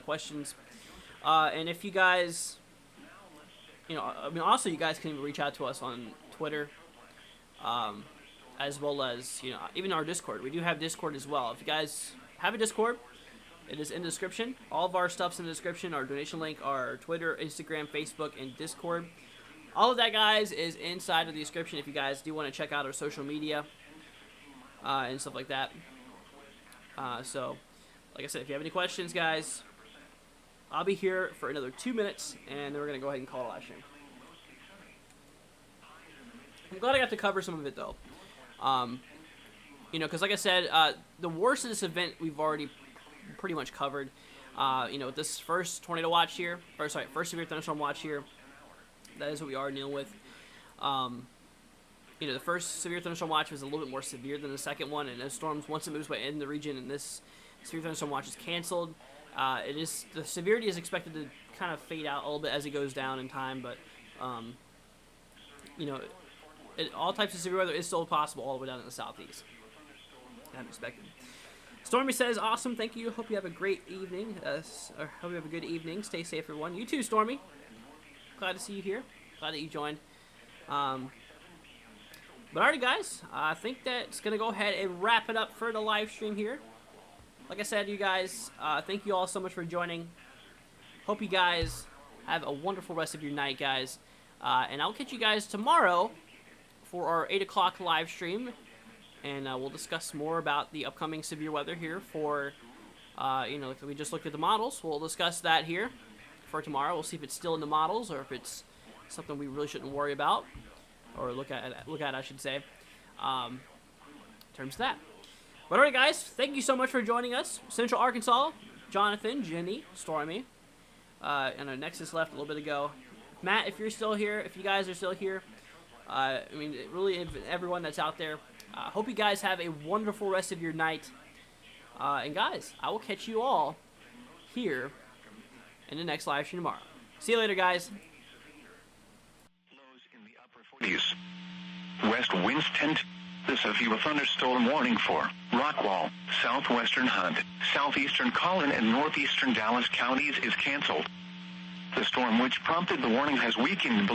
questions. And if you guys, you know, I mean, also you guys can even reach out to us on Twitter, as well as, you know, even our Discord. We do have Discord as well. If you guys have a Discord, it is in the description. All of our stuff's in the description. Our donation link, our Twitter, Instagram, Facebook, and Discord. All of that, guys, is inside of the description if you guys do want to check out our social media and stuff like that. So, like I said, if you have any questions, guys, I'll be here for another 2 minutes, and then we're going to go ahead and call it a live stream. I'm glad I got to cover some of it, though. You know, because like I said, the worst of this event we've already pretty much covered. You know, this first tornado watch here, or sorry, first severe thunderstorm watch here, that is what we are dealing with. You know, the first severe thunderstorm watch was a little bit more severe than the second one, and those storms, once it moves way in the region and this severe thunderstorm watch is canceled, the severity is expected to kind of fade out a little bit as it goes down in time, but, you know, all types of severe weather is still possible all the way down in the southeast. I'm expected. Stormy says, awesome, thank you. Hope you have a great evening. Hope you have a good evening. Stay safe, everyone. You too, Stormy. Glad to see you here. Glad that you joined. But alrighty, guys. I think that's going to go ahead and wrap it up for the live stream here. Like I said, you guys, thank you all so much for joining. Hope you guys have a wonderful rest of your night, guys. And I'll catch you guys tomorrow for our 8 o'clock live stream. And we'll discuss more about the upcoming severe weather here for, if we just looked at the models. We'll discuss that here for tomorrow. We'll see if it's still in the models or if it's something we really shouldn't worry about. Or look at, I should say, in terms of that. But alright, guys, thank you so much for joining us. Central Arkansas, Jonathan, Jenny, Stormy, and our Nexus left a little bit ago. Matt, if you're still here, if you guys are still here, really, everyone that's out there, hope you guys have a wonderful rest of your night. And guys, I will catch you all here in the next live stream tomorrow. See you later, guys. Lows in the upper 40s. West winds 10. This a view of thunderstorm warning for Rockwall, southwestern Hunt, southeastern Collin, and northeastern Dallas counties is canceled. The storm which prompted the warning has weakened below